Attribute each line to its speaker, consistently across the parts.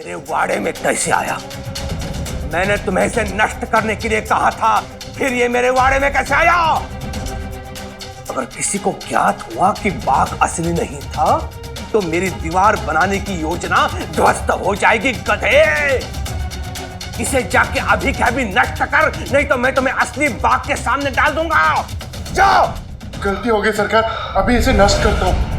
Speaker 1: मेरे वाड़े में कैसे आया? मैंने तुम्हें इसे नष्ट करने के लिए कहा था, फिर ये मेरे वाड़े में कैसे आया? अगर किसी को ज्ञात हुआ कि बाघ असली नहीं था, तो मेरी दीवार बनाने की योजना ध्वस्त हो जाएगी गधे। इसे जाके अभी के अभी नष्ट कर, नहीं तो मैं तुम्हें असली बाघ के सामने डाल दूंगा। जाओ।
Speaker 2: गलती हो गई सरकार, अभी इसे नष्ट करता हूँ।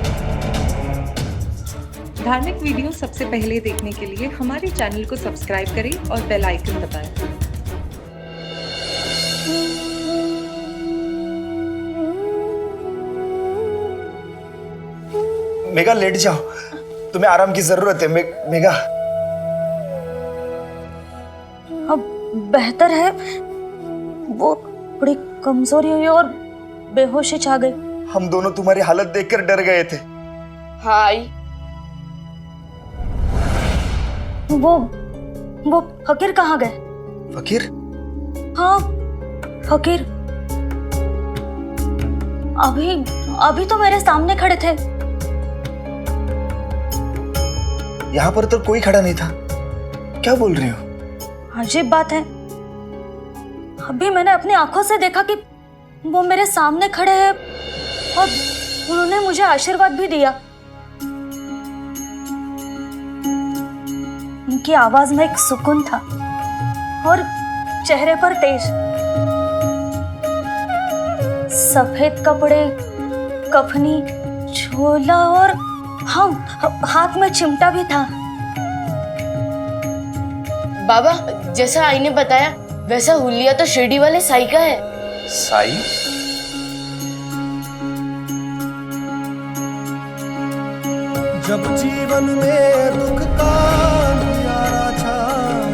Speaker 3: धार्मिक वीडियो सबसे पहले देखने के लिए हमारे चैनल को सब्सक्राइब करें और बेल आइकन दबाएं।
Speaker 4: मेघा लेट जाओ, तुम्हें आराम की जरूरत है। मेघा
Speaker 5: अब बेहतर है। वो बड़ी कमजोरी हुई और बेहोशी छा गई।
Speaker 4: हम दोनों तुम्हारी हालत देखकर डर गए थे।
Speaker 6: हाय।
Speaker 5: वो फकीर कहाँ गए?
Speaker 4: फकीर?
Speaker 5: हाँ, फकीर अभी तो मेरे सामने खड़े थे।
Speaker 4: यहाँ पर तो कोई खड़ा नहीं था। क्या बोल रही हो?
Speaker 5: अजीब बात है। अभी मैंने अपनी आंखों से देखा कि वो मेरे सामने खड़े हैं और उन्होंने मुझे आशीर्वाद भी दिया। उनकी आवाज में एक सुकून था और चेहरे पर तेज। सफेद कपड़े, कफनी, झोला और हाँ, हाथ में चिमटा भी था।
Speaker 6: बाबा, जैसा आई ने बताया वैसा हुलिया तो शिरडी वाले साई का है।
Speaker 4: साई?
Speaker 7: जब जीवन में दुख का अंधियारा छाए,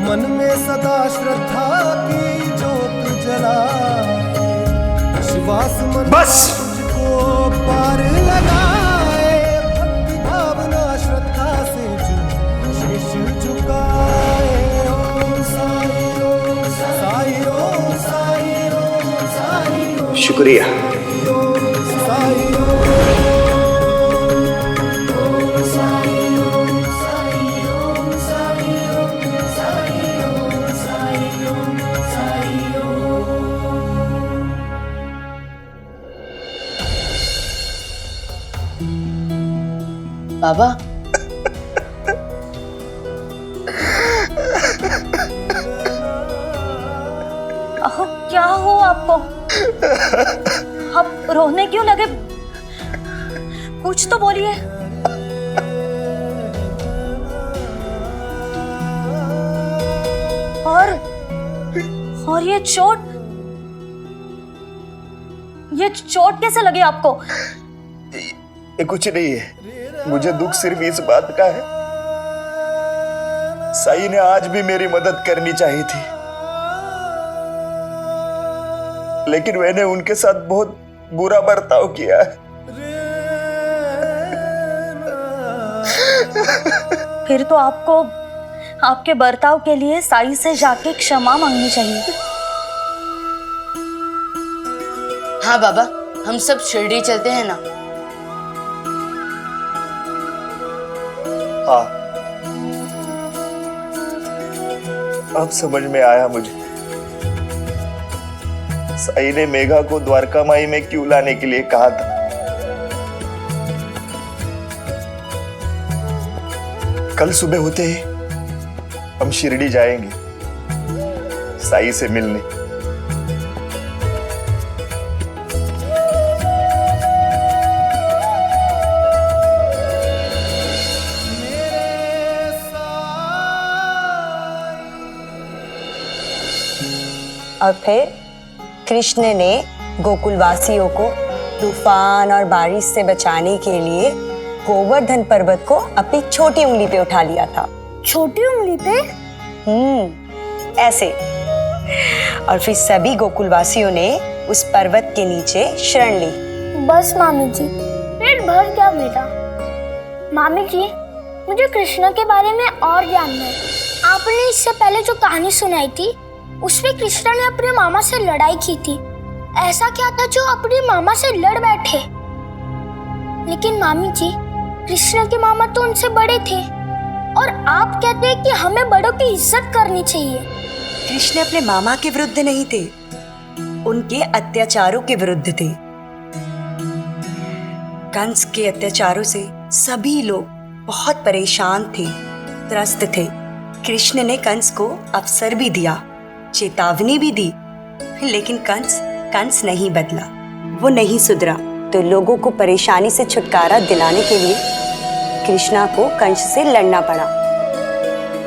Speaker 7: मन में सदा श्रद्धा की जोत जलाए, विश्वास मन
Speaker 4: बस।
Speaker 7: को पार लगाए, भक्ति भावना श्रद्धा से जो शीश झुकाए। ओम साई ओम साई ओम साई ओम साई ओम
Speaker 4: शुक्रिया।
Speaker 7: साई
Speaker 6: बाबा,
Speaker 5: क्या हो आपको? आप रोने क्यों लगे? कुछ तो बोलिए। और ये चोट कैसे लगी आपको?
Speaker 4: ये कुछ नहीं है। मुझे दुख सिर्फ इस बात का है, साई ने आज भी मेरी मदद करनी चाहिए थी, लेकिन मैंने उनके साथ बहुत बुरा बर्ताव किया है।
Speaker 5: फिर तो आपको आपके बर्ताव के लिए साई से जाके क्षमा मांगनी चाहिए।
Speaker 6: हाँ बाबा, हम सब शिरडी चलते हैं ना।
Speaker 4: हाँ, अब समझ में आया मुझे, साई ने मेघा को द्वारका माई में क्यों लाने के लिए कहा था। कल सुबह होते ही हम शिरडी जाएंगे साई से मिलने।
Speaker 8: और फिर कृष्ण ने गोकुलवासियों को तूफान और बारिश से बचाने के लिए गोवर्धन पर्वत को अपनी छोटी उंगली पे उठा लिया था।
Speaker 5: छोटी उंगली पे?
Speaker 8: ऐसे। और फिर सभी गोकुलवासियों ने उस पर्वत के नीचे शरण ली।
Speaker 9: बस मामी जी, पेट भर गया मेरा। मामी जी, मुझे कृष्ण के बारे में और जानना है। आपने इससे पहले जो कहानी सुनाई थी उसमें कृष्ण ने अपने मामा से लड़ाई की थी। ऐसा क्या था जो अपने मामा से लड़ बैठे? लेकिन मामी जी, कृष्ण के मामा तो उनसे बड़े थे और आप कहते हैं कि हमें बड़ों की इज्जत करनी चाहिए।
Speaker 8: कृष्ण अपने मामा के विरुद्ध नहीं थे, उनके अत्याचारों के विरुद्ध थे। कंस के अत्याचारों से सभी लोग बहुत परेशान थे, त्रस्त थे। कृष्ण ने कंस को अवसर भी दिया, चेतावनी भी दी, लेकिन कंस नहीं बदला, वो नहीं सुधरा। तो लोगों को परेशानी से छुटकारा दिलाने के लिए कृष्णा को कंस से लड़ना पड़ा,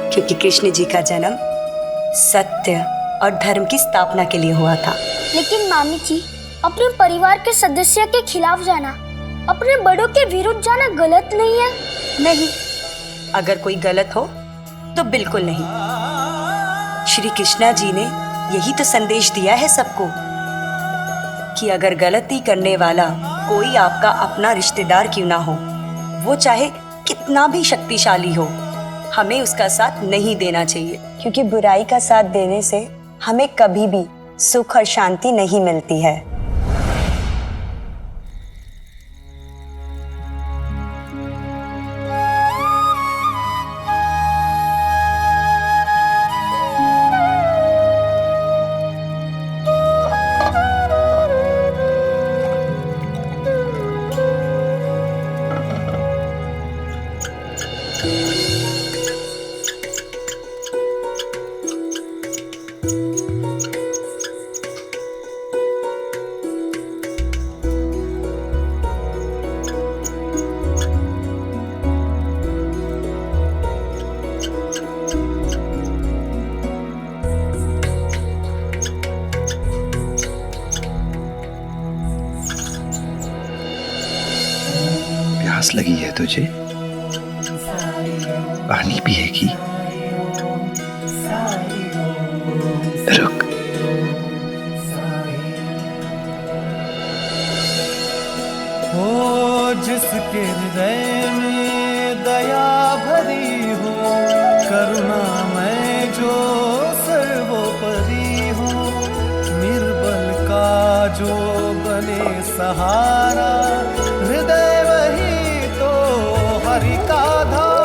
Speaker 8: क्योंकि कृष्ण जी का जन्म सत्य और धर्म की स्थापना के लिए हुआ था।
Speaker 9: लेकिन मामी जी, अपने परिवार के सदस्य के खिलाफ जाना, अपने बड़ों के विरुद्ध जाना गलत नहीं है?
Speaker 8: नहीं, अगर कोई गलत हो तो बिल्कुल नहीं। श्री कृष्णा जी ने यही तो संदेश दिया है सबको कि अगर गलती करने वाला कोई आपका अपना रिश्तेदार क्यों ना हो, वो चाहे कितना भी शक्तिशाली हो, हमें उसका साथ नहीं देना चाहिए, क्योंकि बुराई का साथ देने से हमें कभी भी सुख और शांति नहीं मिलती है।
Speaker 4: प्यास लगी है तुझे? पानी पिएगी? रुक।
Speaker 7: हो जिसके हृदय में दया भरी हो, करुणा में जो सर्वोपरि हो, निर्बल का जो बने सहारा, हृदय वही तो हरि का धाम।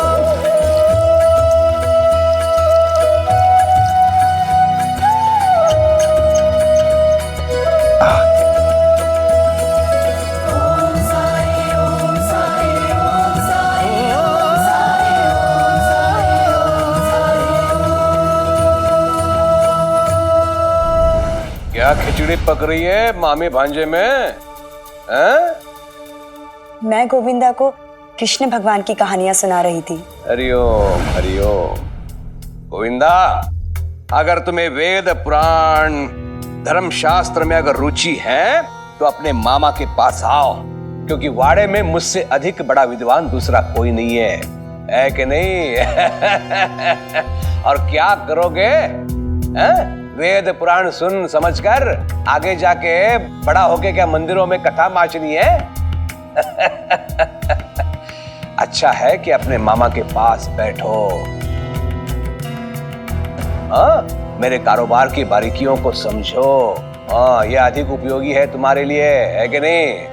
Speaker 1: क्या खिचड़ी पक रही है मामी भांजे में? हैं?
Speaker 8: मैं गोविंदा को कृष्ण भगवान की कहानियां सुना रही थी।
Speaker 1: हरिओम हरिओम। गोविंदा, अगर तुम्हें वेद पुराण धर्म शास्त्र में अगर रुचि है तो अपने मामा के पास आओ, क्योंकि वाड़े में मुझसे अधिक बड़ा विद्वान दूसरा कोई नहीं है कि नहीं? और क्या करोगे? हैं? वेद पुराण सुन समझकर आगे जाके बड़ा होके क्या मंदिरों में कथा माचनी है? अच्छा है कि अपने मामा के पास बैठो, हाँ, मेरे कारोबार की बारीकियों को समझो। हाँ, यह अधिक उपयोगी है तुम्हारे लिए, है कि नहीं?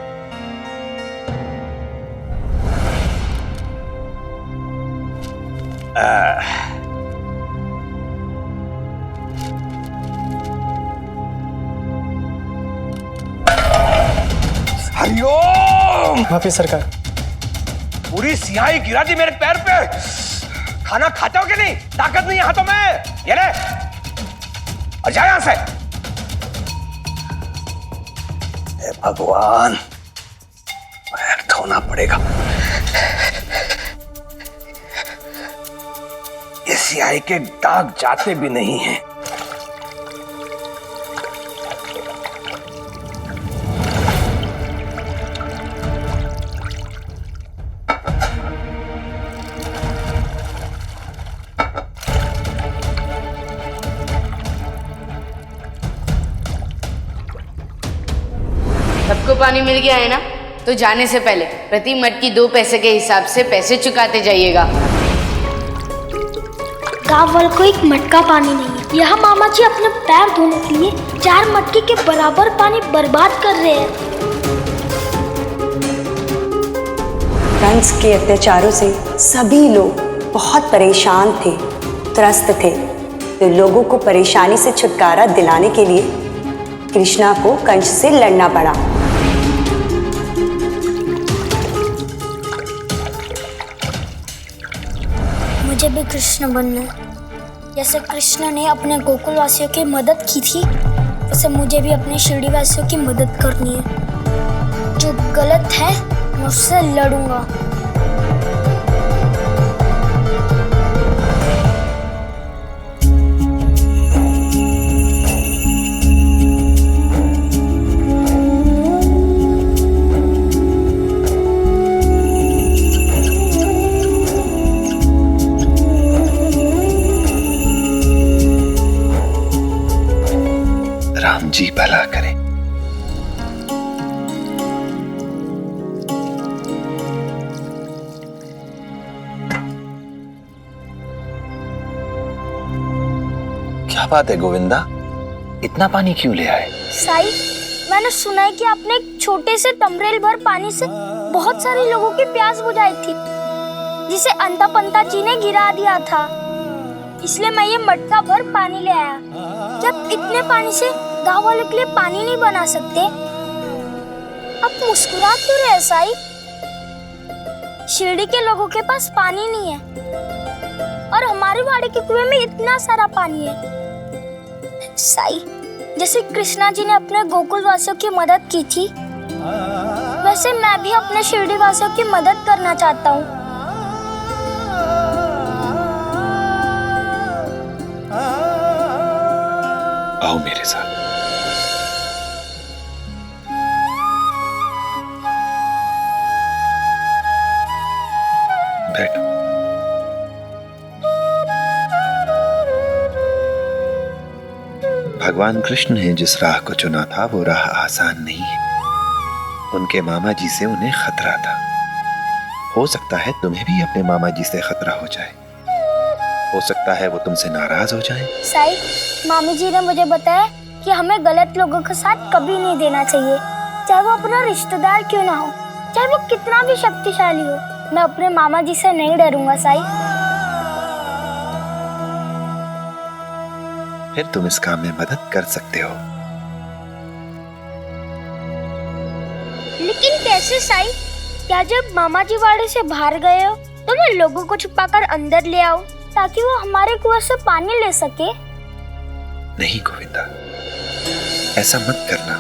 Speaker 1: हरिओम।
Speaker 7: माफी सरकार।
Speaker 1: पूरी सियाही गिरा दी मेरे पैर पे। खाना खाते हो कि नहीं? ताकत नहीं है हाथों में। ये ले और जा यहां से। हे भगवान, पैर धोना पड़ेगा। ये सियाही के दाग जाते भी नहीं हैं।
Speaker 6: सबको पानी मिल गया है ना? तो जाने से पहले प्रति मटकी 2 पैसे के हिसाब से पैसे चुकाते जाइएगा।
Speaker 9: गाँव वालों को एक मटका पानी नहीं है। यह मामा जी अपने पैर धोने के लिए 4 मटके के बराबर पानी बर्बाद कर रहे हैं।
Speaker 8: कंस के अत्याचारों से सभी लोग बहुत परेशान थे, त्रस्त थे, तो लोगों को परेशानी से छुटकारा दिलाने के लिए कृष्णा को कंस से लड़ना पड़ा।
Speaker 9: मुझे भी कृष्ण बनना है। जैसे कृष्ण ने अपने गोकुल वासियों की मदद की थी, वैसे मुझे भी अपने शिरडी वासियों की मदद करनी है। जो गलत है मैं उससे लड़ूंगा।
Speaker 4: राम जी भला करे। क्या बात है गोविंदा, इतना पानी क्यों ले आए?
Speaker 9: साई, मैंने सुना है कि आपने एक छोटे से तमरेल भर पानी से बहुत सारे लोगों की प्यास बुझाई थी, जिसे अंता पंता जी ने गिरा दिया था। इसलिए मैं ये मटका भर पानी ले आया। क्या आप इतने पानी से गांव वालों के लिए पानी नहीं बना सकते? आप मुस्कुरा क्यों रहे साई? शिरडी के लोगों के पास पानी नहीं है और हमारे वाड़े के कुएं में इतना सारा पानी है। साई, जैसे कृष्णा जी ने अपने गोकुल वासियों की मदद की थी, वैसे मैं भी अपने शिरडी वासियों की मदद करना चाहता हूँ।
Speaker 4: आओ मेरे साथ। बैठो। भगवान कृष्ण ने जिस राह को चुना था वो राह आसान नहीं है। उनके मामा जी से उन्हें खतरा था। हो सकता है तुम्हें भी अपने मामा जी से खतरा हो जाए। हो सकता है वो तुमसे नाराज हो जाए।
Speaker 9: साई, मामी जी ने मुझे बताया कि हमें गलत लोगों के साथ कभी नहीं देना चाहिए, चाहे वो अपना रिश्तेदार क्यों ना हो, चाहे वो कितना भी शक्तिशाली हो। मैं अपने मामा जी से नहीं डरूंगा साई।
Speaker 4: फिर तुम इस काम में मदद कर सकते हो।
Speaker 9: लेकिन कैसे साई? क्या जब मामा जी वाड़े से बाहर गए हो तो मैं लोगों को छुपाकर अंदर ले आऊं ताकि वो हमारे कुएं से पानी ले सके?
Speaker 4: नहीं गोविंदा, ऐसा मत करना।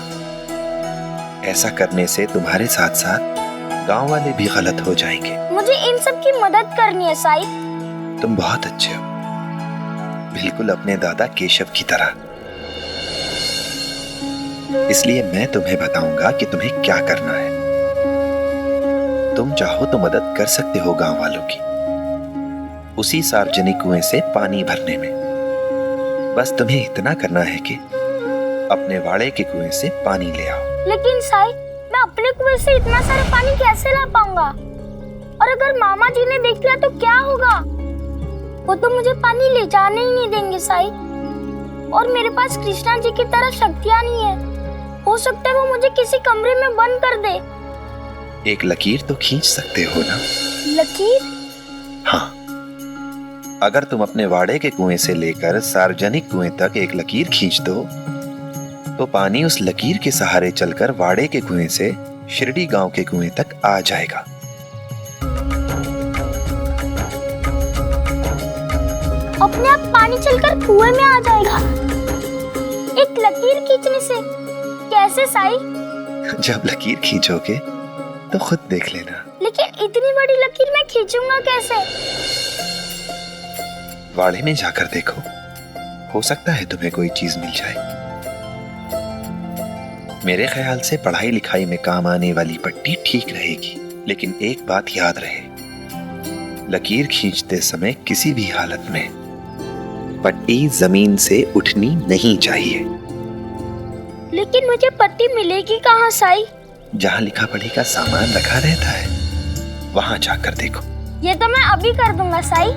Speaker 4: ऐसा करने से तुम्हारे साथ साथ गांव वाले भी गलत हो जाएंगे।
Speaker 9: मुझे इन सब की मदद करनी है साई।
Speaker 4: तुम बहुत अच्छे हो, बिल्कुल अपने दादा केशव की तरह। इसलिए मैं तुम्हें बताऊंगा कि तुम्हें क्या करना है। तुम चाहो तो मदद कर सकते हो गांव वालों की, उसी सार्वजनिक कुएं से पानी भरने में। बस तुम्हें इतना करना है कि अपने वाड़े के कुएं से पानी ले आओ।
Speaker 9: लेकिन साई, मैं अपने कुएं से इतना सारा पानी कैसे ला पाऊंगा? और अगर मामा जी ने देख लिया तो क्या होगा? वो तो मुझे पानी ले जाने ही नहीं देंगे साई। और मेरे पास कृष्णा जी की तरह शक्तियां नहीं है। हो सकता है वो मुझे किसी कमरे में बंद कर दे।
Speaker 4: एक लकीर तो खींच सकते हो ना?
Speaker 9: लकीर?
Speaker 4: हाँ, अगर तुम अपने वाड़े के कुएं से लेकर सार्वजनिक कुएं तक एक लकीर खींच दो तो पानी उस लकीर के सहारे चलकर वाड़े के कुएं से शिरडी गांव के कुएं तक आ जाएगा।
Speaker 9: अपने आप पानी चलकर कुएं में आ जाएगा एक लकीर खींचने से? कैसे साई?
Speaker 4: जब लकीर खींचोगे तो खुद देख लेना।
Speaker 9: लेकिन इतनी बड़ी लकीर मैं खींचूंगा कैसे?
Speaker 4: वाड़े में जाकर देखो, हो सकता है तुम्हें कोई चीज मिल जाए। मेरे ख्याल से पढ़ाई लिखाई में काम आने वाली पट्टी ठीक रहेगी, लेकिन एक बात याद रहे, लकीर खींचते समय किसी भी हालत में पट्टी जमीन से उठनी नहीं चाहिए।
Speaker 9: लेकिन मुझे पट्टी मिलेगी कहाँ साई?
Speaker 4: जहाँ लिखा पढ़ी का सामान रखा रहता है वहां जाकर देखो।
Speaker 9: ये तो मैं अभी कर दूंगा साई।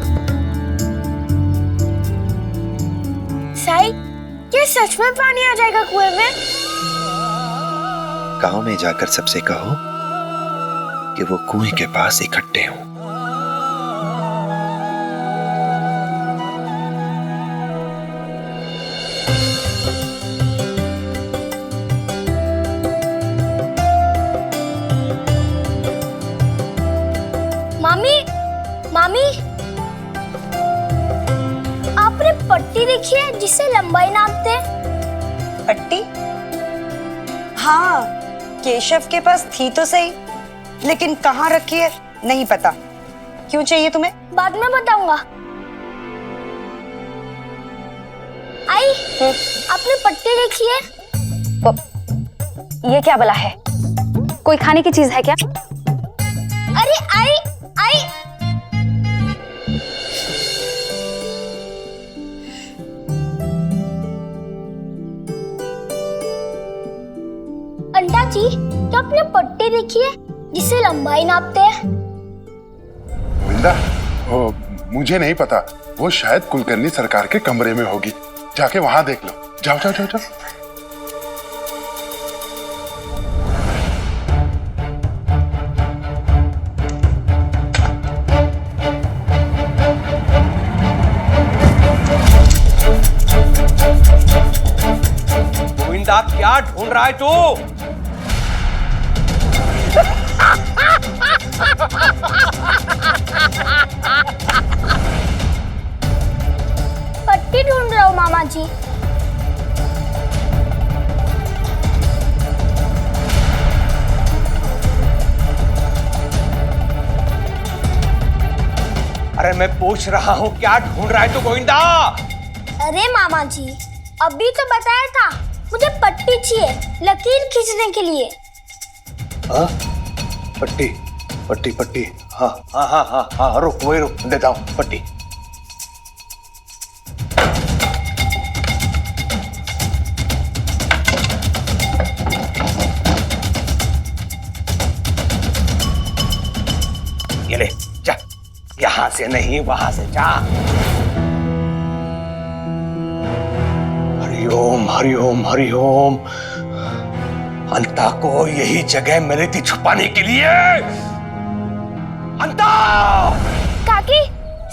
Speaker 9: साई, क्या सच में पानी आ जाएगा कुएं में?
Speaker 4: गांव में जाकर सबसे कहो कि वो कुएं के पास इकट्ठे हों।
Speaker 9: पट्टी देखी है जिससे लंबाई नापते हैं?
Speaker 8: पट्टी? हाँ, केशव के पास थी तो सही, लेकिन कहाँ रखी है नहीं पता। क्यों चाहिए तुम्हें?
Speaker 9: बाद में बताऊंगा। आई, आपने पट्टी देखी है?
Speaker 5: ये क्या बला है? कोई खाने की चीज है क्या?
Speaker 9: अरे आई आई, अंटा जी, क्या आपने पट्टी देखी है जिससे लंबाई नापते हैं?
Speaker 2: गोविंदा, मुझे नहीं पता। वो शायद कुलकर्णी सरकार के कमरे में होगी। जाके वहां देख लो। जाओ जाओ जाओ जाओ।
Speaker 1: गोविंदा, क्या ढूंढ रहा है तू?
Speaker 9: पट्टी ढूंढ रहा हूँ मामा जी।
Speaker 1: अरे मैं पूछ रहा हूँ क्या ढूंढ रहा है तू गोविंदा?
Speaker 9: अरे मामा जी, अभी तो बताया था मुझे पट्टी चाहिए लकीर खींचने के लिए।
Speaker 1: हाँ? पट्टी पट्टी पट्टी, हाँ हाँ हाँ हाँ हाँ, रुक वही रुक, देता हूँ पट्टी। ये ले, जा, यहां से नहीं वहां से जा। हरिओम हरिओम हरिओम। अंता को यही जगह मिली थी छुपाने के लिए। अंता!
Speaker 9: काकी,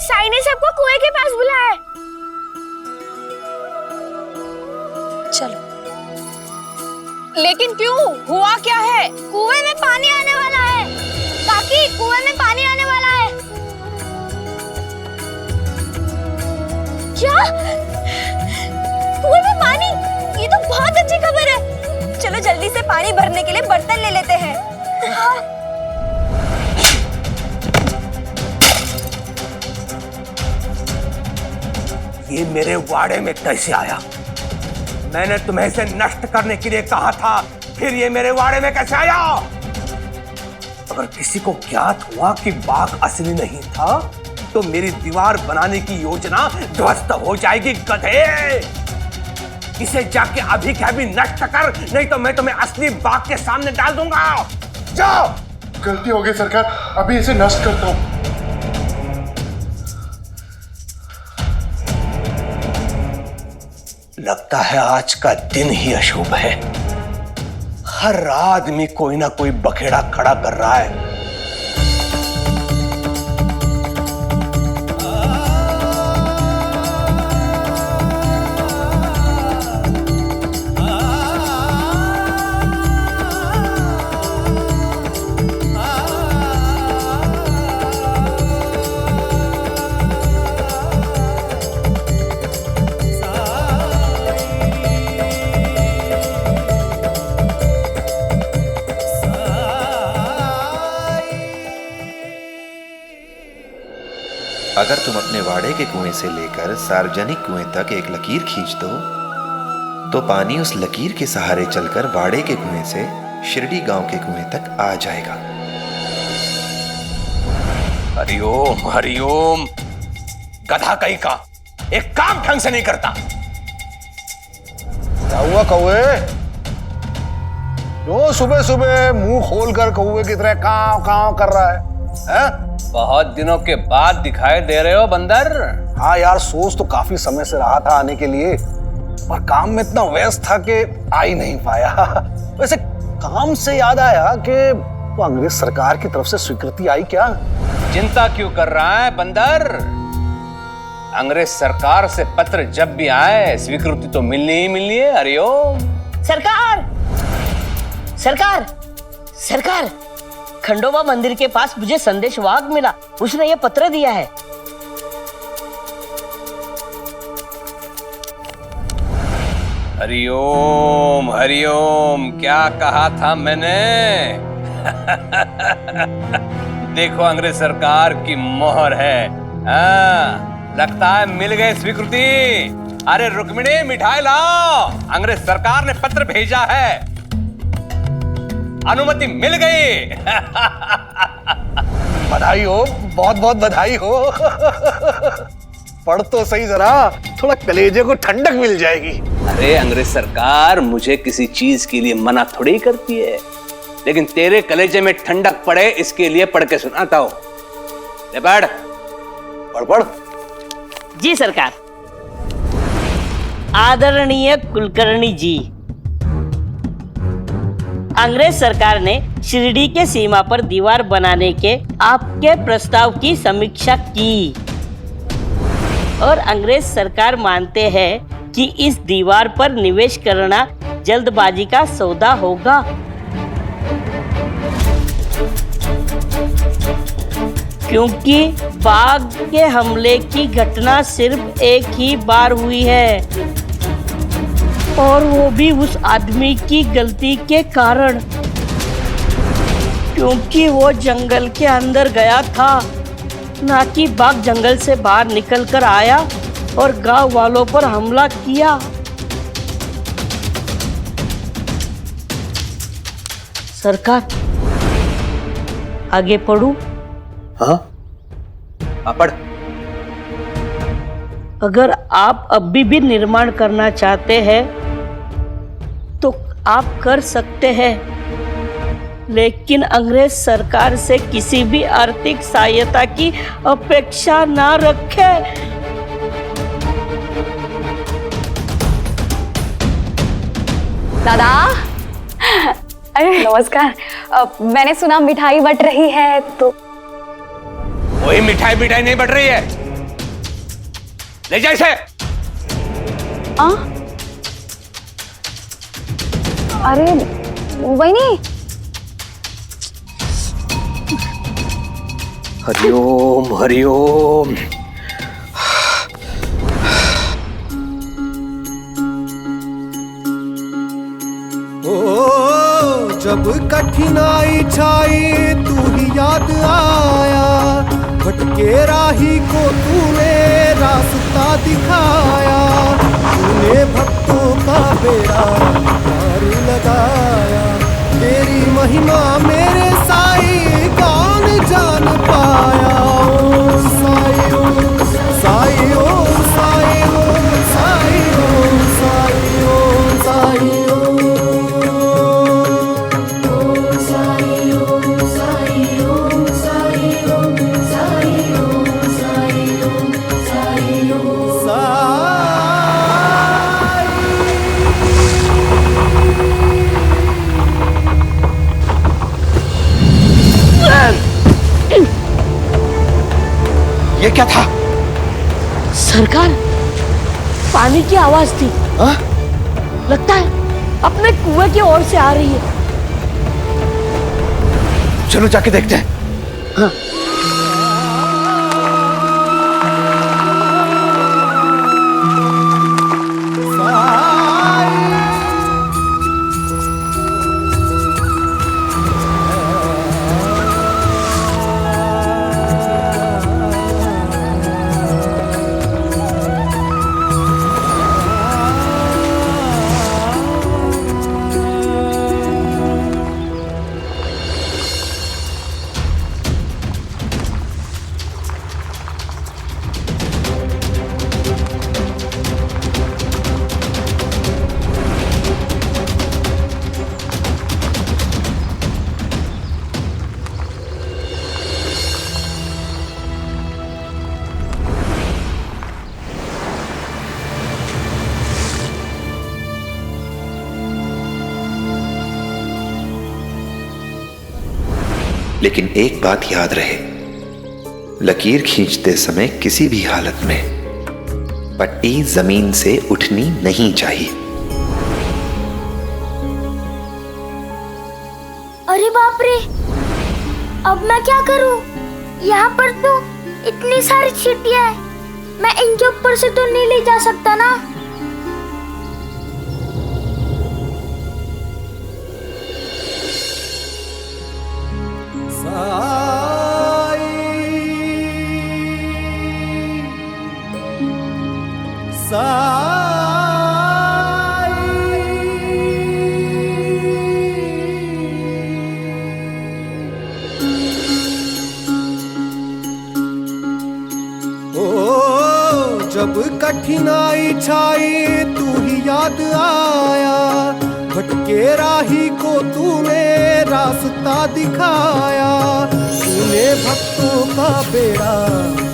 Speaker 9: साई ने सबको कुएं के पास बुलाया है।
Speaker 8: चलो।
Speaker 5: लेकिन क्यों? हुआ क्या है?
Speaker 9: कुएं में पानी आने वाला है। काकी, कुएं में पानी आने वाला है। क्या? कुएं में पानी? ये तो बहुत अच्छी खबर है।
Speaker 8: चलो जल्दी से पानी भरने के लिए बर्तन ले लेते हैं।
Speaker 9: हाँ।
Speaker 1: ये मेरे वाड़े में कैसे आया? मैंने तुम्हें इसे नष्ट करने के लिए कहा था, फिर ये मेरे वाड़े में कैसे आया? अगर किसी को ज्ञात हुआ कि बाघ असली नहीं था, तो मेरी दीवार बनाने की योजना ध्वस्त हो जाएगी गधे। इसे जाके अभी के अभी नष्ट कर, नहीं तो मैं तुम्हें असली बाघ के सामने डाल दूंगा। जाओ।
Speaker 2: गलती हो गई सरकार, अभी इसे नष्ट करता हूँ।
Speaker 1: लगता है आज का दिन ही अशुभ है। हर आदमी कोई ना कोई बखेड़ा खड़ा कर रहा है।
Speaker 4: अगर तुम अपने वाड़े के कुएं से लेकर सार्वजनिक कुएं तक एक लकीर खींच दो, तो पानी उस लकीर के सहारे चलकर वाड़े के कुएं से शिरडी गांव के कुएं तक आ जाएगा।
Speaker 1: हरिओम हरिओम। गधा कहीं का, एक काम ढंग से नहीं करता।
Speaker 10: क्या हुआ कौवे? जो सुबह सुबह मुंह खोलकर कौवे की तरह काव काव कर रहा है?
Speaker 1: बहुत दिनों के बाद दिखाई दे रहे हो बंदर।
Speaker 10: हाँ यार, सोच तो काफी समय से रहा था आने के लिए, पर काम में इतना व्यस्त था कि आ ही नहीं पाया। वैसे काम से याद आया कि वो अंग्रेज सरकार की तरफ से स्वीकृति आई क्या?
Speaker 1: चिंता क्यों कर रहा है बंदर? अंग्रेज सरकार से पत्र जब भी आए स्वीकृति तो मिलनी ही मिलनी है। हरिओम।
Speaker 11: सरकार, सरकार, सरकार, खंडोबा मंदिर के पास मुझे संदेशवाहक मिला। उसने ये पत्र दिया है।
Speaker 1: हरिओम हरिओम, क्या कहा था मैंने? देखो अंग्रेज सरकार की मोहर है। हाँ, लगता है मिल गई स्वीकृति। अरे रुक्मिणी, मिठाई लाओ, अंग्रेज सरकार ने पत्र भेजा है, अनुमति मिल गई।
Speaker 10: बधाई हो, बहुत बहुत बधाई हो। पढ़ तो सही जरा, थोड़ा कलेजे को ठंडक मिल जाएगी।
Speaker 1: अरे अंग्रेज सरकार मुझे किसी चीज के लिए मना थोड़ी करती है, लेकिन तेरे कलेजे में ठंडक पड़े इसके लिए पढ़ के सुनाता हूं। ले पढ़।
Speaker 10: पढ़ पढ़।
Speaker 11: जी सरकार। आदरणीय कुलकर्णी जी, अंग्रेज सरकार ने शिरडी के सीमा पर दीवार बनाने के आपके प्रस्ताव की समीक्षा की और अंग्रेज सरकार मानते हैं कि इस दीवार पर निवेश करना जल्दबाजी का सौदा होगा। क्योंकि बाघ के हमले की घटना सिर्फ एक ही बार हुई है और वो भी उस आदमी की गलती के कारण, क्योंकि वो जंगल के अंदर गया था, ना कि बाघ जंगल से बाहर निकल कर आया और गांव वालों पर हमला किया। सरकार, आगे पढ़ूं?
Speaker 1: हाँ, पढ़।
Speaker 11: अगर आप अभी भी निर्माण करना चाहते हैं तो आप कर सकते हैं, लेकिन अंग्रेज सरकार से किसी भी आर्थिक सहायता की अपेक्षा ना रखें।
Speaker 12: दादा, अरे नमस्कार। मैंने सुना मिठाई बट रही है, तो
Speaker 1: वही मिठाई नहीं बट रही है, ले जा इसे।
Speaker 12: अरे वही नहीं।
Speaker 1: हरिओम हरिओम।
Speaker 7: जब कठिनाई छाई तू ही याद आया, भटके राही को तूने रास्ता दिखाया, तूने भक्तों का बेड़ा पार लगाया, तेरी महिमा मेरे साईं कौन जान पाया। ओ साईं, ओ साईं, ओ साईं, ओ साईं, ओ साईं, ओ साईं, ओ
Speaker 10: ये क्या था?
Speaker 11: सरकार, पानी की आवाज थी। लगता है अपने कुएं की ओर से आ रही है।
Speaker 10: चलो जाके देखते हैं।
Speaker 11: हाँ।
Speaker 4: लेकिन एक बात याद रहे, लकीर खींचते समय किसी भी हालत में पट्टी जमीन से उठनी नहीं चाहिए।
Speaker 9: अरे बाप रे, अब मैं क्या करूं? यहाँ पर तो इतनी सारी चींटियां हैं, मैं इनके ऊपर से तो नहीं ले जा सकता ना।
Speaker 7: जब कठिनाई छाई तू ही याद आया, भटके राही को तूने रास्ता दिखाया, तूने भक्तों का बेड़ा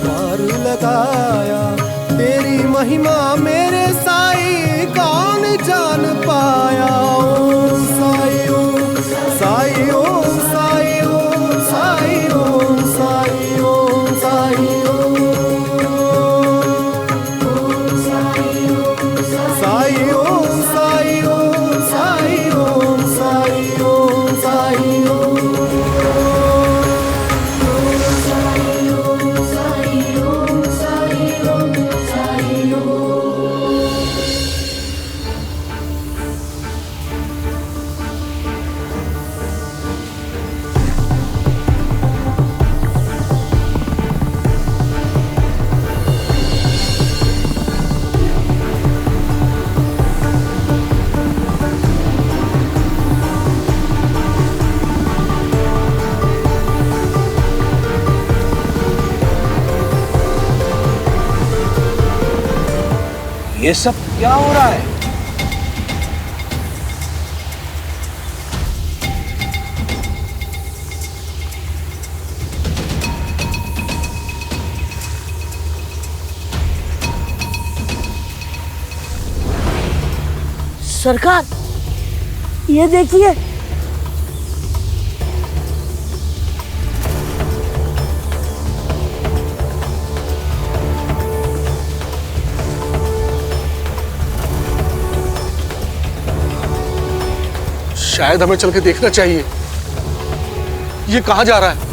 Speaker 7: पार लगाया, तेरी महिमा मेरे साईं कौन जान पाया। ओम साईं ओम साईं ओम साईं ओम साईं ओम साईं ओम साईं ओम साईं ओम साईं ओम साईं ओम साईं ओम साईं ओम साईं ओम साईं ओम।
Speaker 1: ये सब क्या हो रहा है?
Speaker 11: सरकार, ये देखिए।
Speaker 10: शायद हमें चल के देखना चाहिए, ये कहां जा रहा है।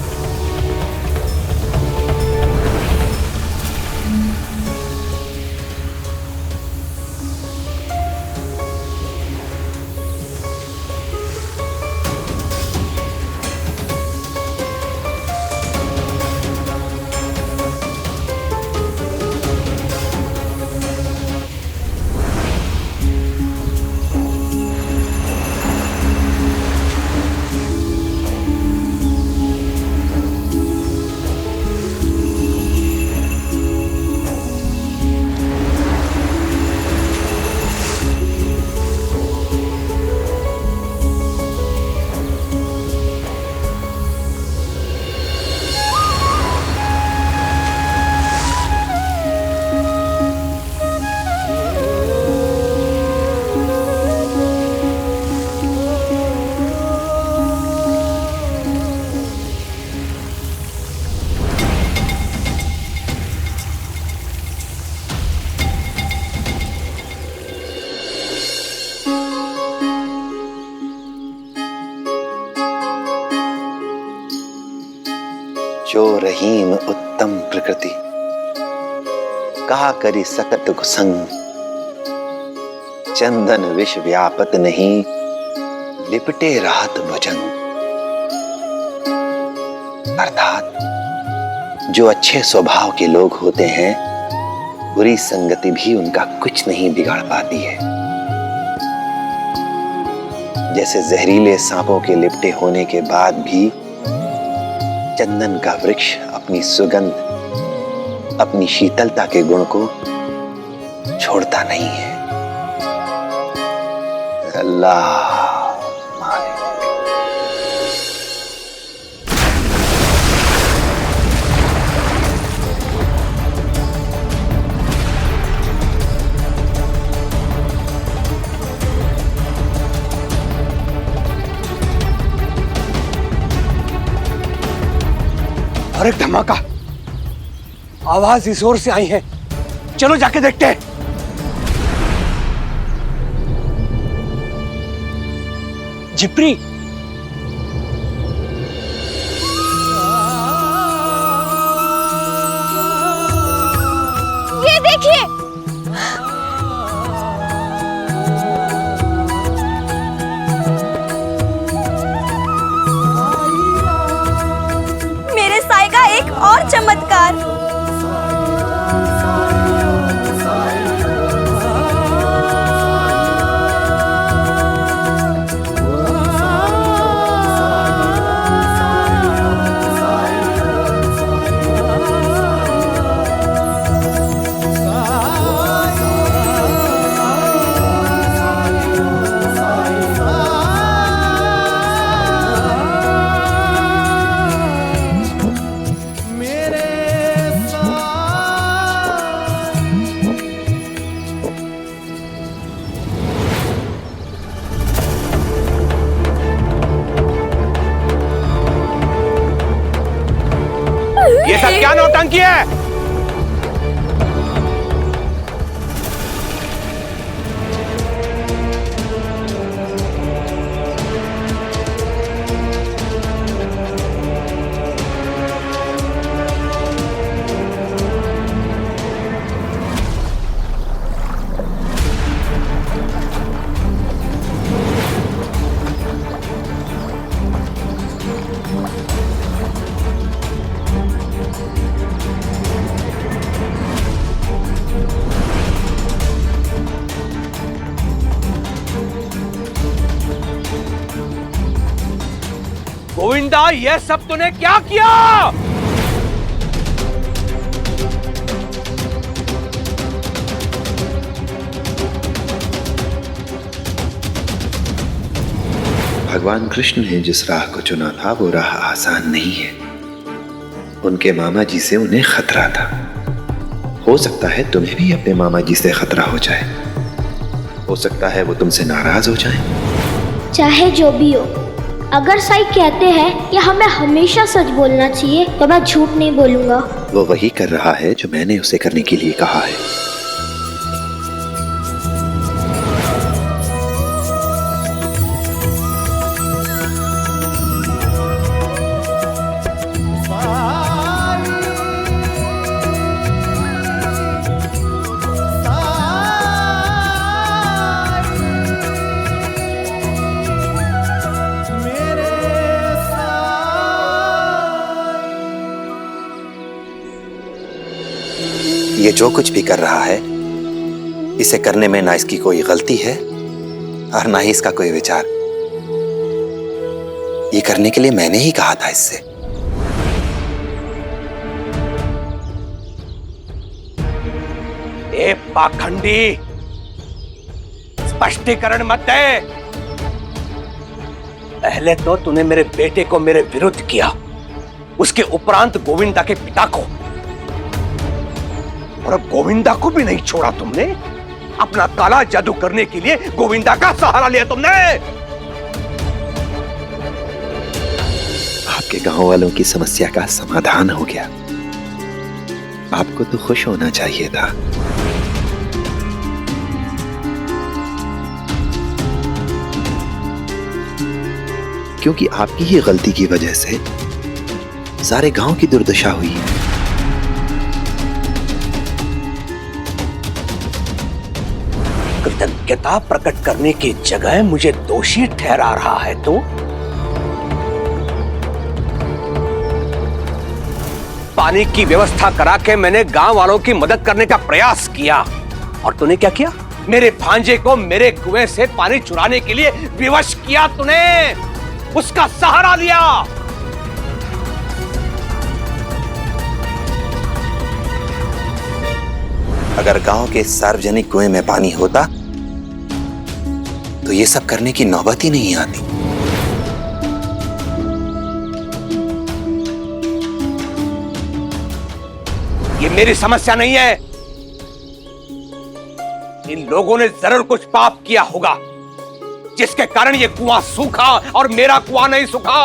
Speaker 4: जो रहीम उत्तम प्रकृति, कहा करी सकत कुसंग, चंदन विष व्यापत नहीं, लिपटे रात भुजंग। अर्थात जो अच्छे स्वभाव के लोग होते हैं, बुरी संगति भी उनका कुछ नहीं बिगाड़ पाती है। जैसे जहरीले सांपों के लिपटे होने के बाद भी चंदन का वृक्ष अपनी सुगंध, अपनी शीतलता के गुण को छोड़ता नहीं है। अल्लाह
Speaker 1: और एक धमाका, आवाज इस ओर से आई है, चलो जाके देखते हैं। जिप्री,
Speaker 5: ये देखिए। मेरे साई का एक और चमत्कार।
Speaker 1: गोविंदा, ये सब तूने क्या किया?
Speaker 4: भगवान कृष्ण ने जिस राह को चुना था वो राह आसान नहीं है। उनके मामा जी से उन्हें खतरा था। हो सकता है तुम्हें भी अपने मामा जी से खतरा हो जाए। हो सकता है वो तुमसे नाराज हो जाए।
Speaker 9: चाहे जो भी हो, अगर साईं कहते हैं कि हमें हमेशा सच बोलना चाहिए तो मैं झूठ नहीं बोलूंगा।
Speaker 4: वो वही कर रहा है जो मैंने उसे करने के लिए कहा है। ये जो कुछ भी कर रहा है, इसे करने में ना इसकी कोई गलती है और ना ही इसका कोई विचार। ये करने के लिए मैंने ही कहा था इससे।
Speaker 1: ए पाखंडी, स्पष्टीकरण मत दे। पहले तो तूने मेरे बेटे को मेरे विरुद्ध किया, उसके उपरांत गोविंदा के पिता को, और अब गोविंदा को भी नहीं छोड़ा तुमने। अपना काला जादू करने के लिए गोविंदा का सहारा लिया तुमने।
Speaker 4: आपके गांव वालों की समस्या का समाधान हो गया। आपको तो खुश होना चाहिए था। क्योंकि आपकी ही गलती की वजह से सारे गांव की दुर्दशा हुई।
Speaker 1: कृतज्ञता प्रकट करने की जगह मुझे दोषी ठहरा रहा है तो? पानी की व्यवस्था करा के मैंने गांव वालों की मदद करने का प्रयास किया, और तूने क्या किया? मेरे भांजे को मेरे कुएं से पानी चुराने के लिए विवश किया तूने, उसका सहारा लिया।
Speaker 4: अगर गांव के सार्वजनिक कुएं में पानी होता तो ये सब करने की नौबत ही नहीं आती।
Speaker 1: ये मेरी समस्या नहीं है। इन लोगों ने जरूर कुछ पाप किया होगा, जिसके कारण ये कुआं सूखा और मेरा कुआं नहीं सूखा।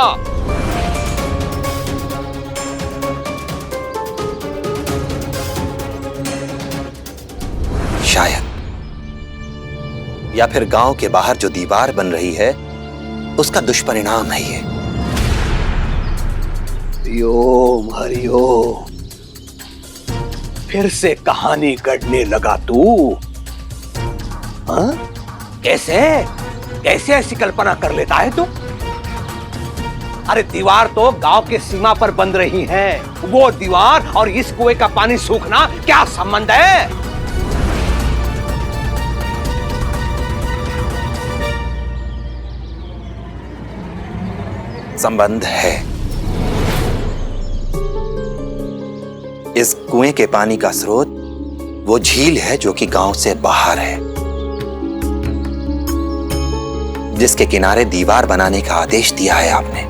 Speaker 4: शायद, या फिर गांव के बाहर जो दीवार बन रही है उसका दुष्परिणाम है ये।
Speaker 1: हरिओम हरिओम, फिर से कहानी गढ़ने लगा तू? हाँ? कैसे कैसे ऐसी कल्पना कर लेता है तू? अरे दीवार तो गांव के सीमा पर बन रही है। वो दीवार और इस कुएं का पानी सूखना क्या संबंध है?
Speaker 4: संबंध है। इस कुएं के पानी का स्रोत वो झील है जो कि गांव से बाहर है, जिसके किनारे दीवार बनाने का आदेश दिया है आपने।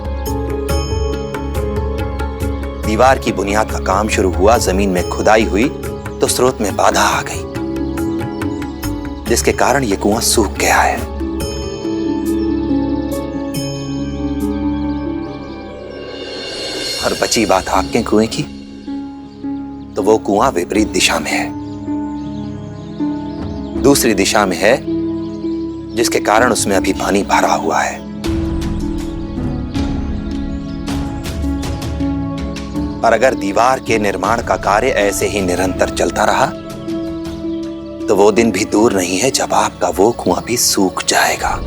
Speaker 4: दीवार की बुनियाद का काम शुरू हुआ, जमीन में खुदाई हुई तो स्रोत में बाधा आ गई, जिसके कारण यह कुआं सूख गया है। और बची बात आपके कुएं की, तो वो कुआं विपरीत दिशा में है, दूसरी दिशा में है, जिसके कारण उसमें अभी पानी भरा हुआ है। और अगर दीवार के निर्माण का कार्य ऐसे ही निरंतर चलता रहा तो वो दिन भी दूर नहीं है जब आपका वो कुआं भी सूख जाएगा।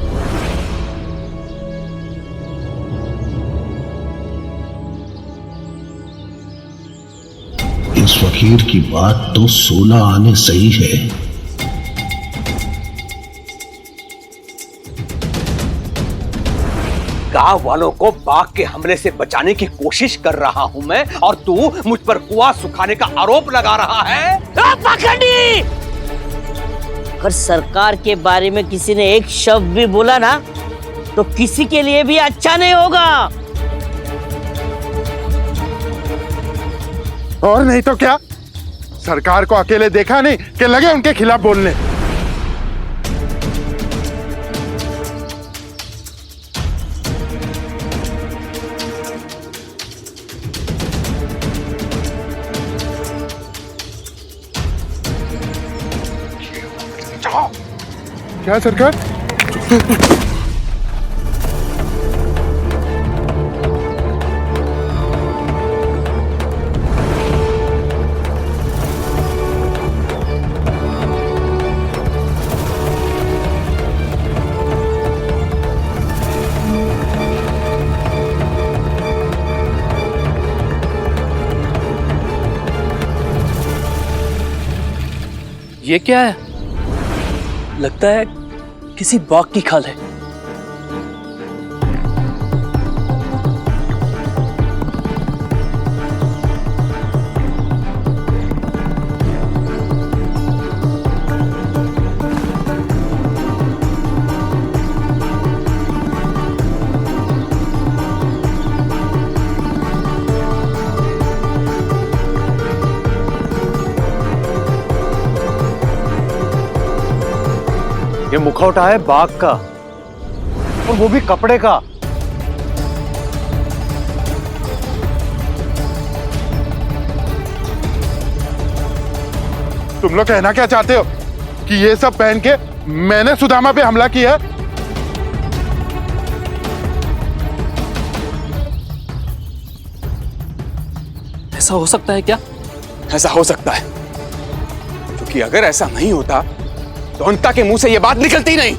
Speaker 13: इस फकीर की बात तो 16 आने सही है।
Speaker 1: गांव वालों को बाघ के हमले से बचाने की कोशिश कर रहा हूं मैं, और तू मुझ पर कुआं सुखाने का आरोप लगा रहा है।
Speaker 11: पाखंडी! अगर सरकार के बारे में किसी ने एक शब्द भी बोला ना, तो किसी के लिए भी अच्छा नहीं होगा।
Speaker 2: और नहीं तो क्या, सरकार को अकेले देखा नहीं कि लगे उनके खिलाफ बोलने। क्या सरकार?
Speaker 14: ये क्या है? लगता है किसी बाघ की खाल है।
Speaker 10: ये मुखौटा है बाघ का, और वो भी कपड़े का।
Speaker 2: तुम लोग कहना क्या चाहते हो कि ये सब पहन के मैंने सुदामा पे हमला किया?
Speaker 14: ऐसा हो सकता है क्या?
Speaker 15: ऐसा हो सकता है, क्योंकि अगर ऐसा नहीं होता तो अंता के मुंह से यह बात निकलती नहीं।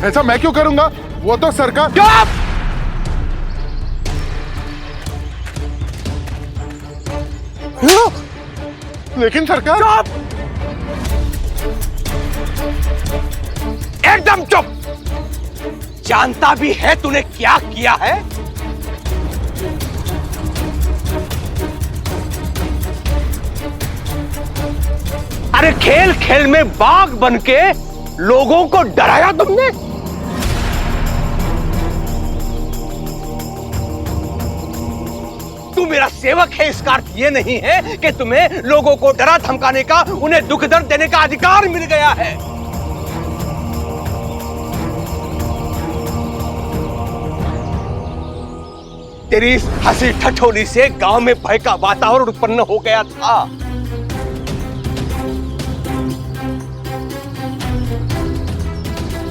Speaker 2: ऐसा मैं क्यों करूंगा? वो तो सरकार। लेकिन सरकार।
Speaker 1: एकदम चुप! जानता भी है तूने क्या किया है? अरे खेल खेल में बाघ बनके लोगों को डराया तुमने। तू मेरा सेवक है, इसका अर्थ ये नहीं है कि तुम्हें लोगों को डरा धमकाने का, उन्हें दुख दर्द देने का अधिकार मिल गया है। तेरी इस हंसी ठठोली से गांव में भय का वातावरण उत्पन्न हो गया था।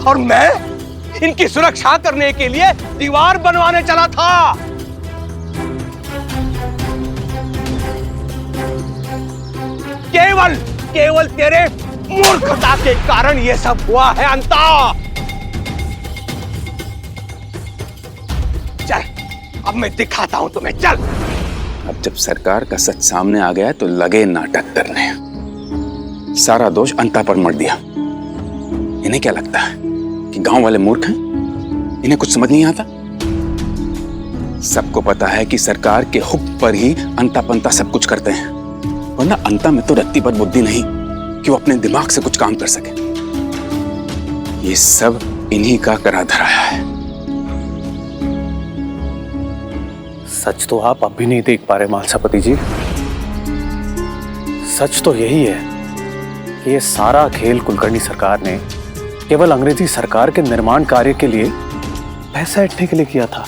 Speaker 1: और मैं इनकी सुरक्षा करने के लिए दीवार बनवाने चला था। केवल तेरे मूर्खता के कारण यह सब हुआ है अंता। चल, अब मैं दिखाता हूं तुम्हें, चल।
Speaker 15: अब जब सरकार का सच सामने आ गया तो लगे नाटक करने। सारा दोष अंता पर मर दिया। इन्हें क्या लगता है कि गांव वाले मूर्ख हैं? इन्हें कुछ समझ नहीं आता। सबको पता है कि सरकार के हुक्म पर ही अंता पंता सब कुछ करते हैं, वरना अंता में तो रत्ती पर बुद्धि नहीं कि वो अपने दिमाग से कुछ काम कर सके। ये सब इन्हीं का करा धराया है।
Speaker 10: सच तो आप अब भी नहीं देख पा रहे मालसापति जी। सच तो यही है कि ये सारा खेल कुलकर्णी सरकार ने केवल अंग्रेजी सरकार के निर्माण कार्य के लिए पैसा इकट्ठे के लिए किया था।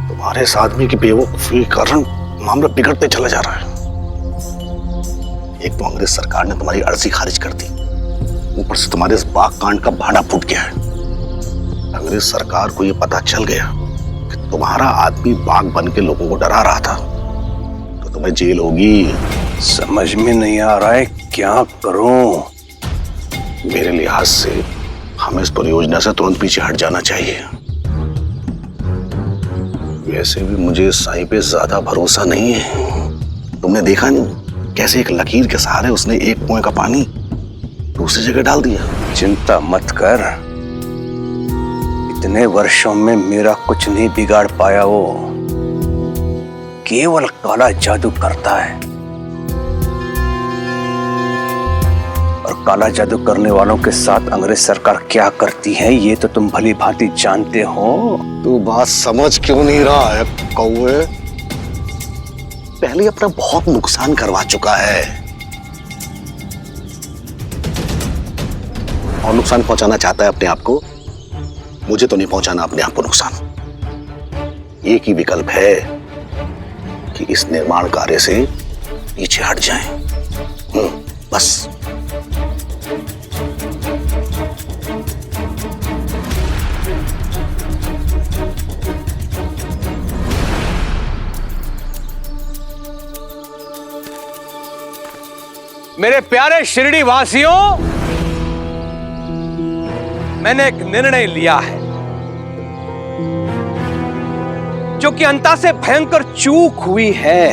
Speaker 10: तुम्हारे इस आदमी की बेवकूफी के कारण मामला बिगड़ते चला जा रहा है। एक तो अंग्रेज सरकार ने तुम्हारी अर्जी खारिज कर दी, ऊपर से तुम्हारे इस बाघ कांड का भांडा फूट गया है। अंग्रेज सरकार को यह पता चल गया कि तुम्हारा आदमी बाघ बन के लोगों को डरा रहा था, तो तुम्हें जेल होगी।
Speaker 1: समझ में नहीं आ रहा है क्या करूं।
Speaker 10: मेरे लिहाज से हमें इस परियोजना से तुरंत पीछे हट जाना चाहिए। वैसे भी मुझे साई पे ज्यादा भरोसा नहीं है। तुमने देखा नहीं कैसे एक लकीर के सहारे उसने एक कुएं का पानी दूसरी जगह डाल दिया।
Speaker 1: चिंता मत कर, इतने वर्षों में मेरा कुछ नहीं बिगाड़ पाया। वो केवल काला जादू करता है, और काला जादू करने वालों के साथ अंग्रेज सरकार क्या करती है ये तो तुम भली भांति जानते हो।
Speaker 10: तू बात समझ क्यों नहीं रहा है कौवे? पहले अपना बहुत नुकसान करवा चुका है और नुकसान पहुंचाना चाहता है अपने आप को। मुझे तो नहीं पहुंचाना अपने आप को नुकसान। एक ही विकल्प है कि इस निर्माण कार्य से पीछे हट जाएं। बस।
Speaker 1: मेरे प्यारे शिरडी वासियों, मैंने एक निर्णय लिया है जो कि अंता से भयंकर चूक हुई है।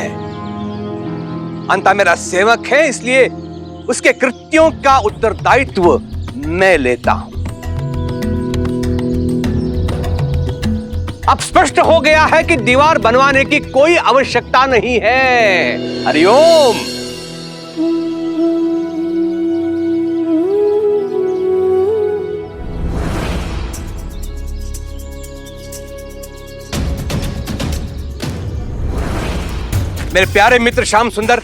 Speaker 1: अंता मेरा सेवक है, इसलिए उसके कृत्यों का उत्तरदायित्व मैं लेता हूं। अब स्पष्ट हो गया है कि दीवार बनवाने की कोई आवश्यकता नहीं है। हरिओम। मेरे प्यारे मित्र श्याम सुंदर,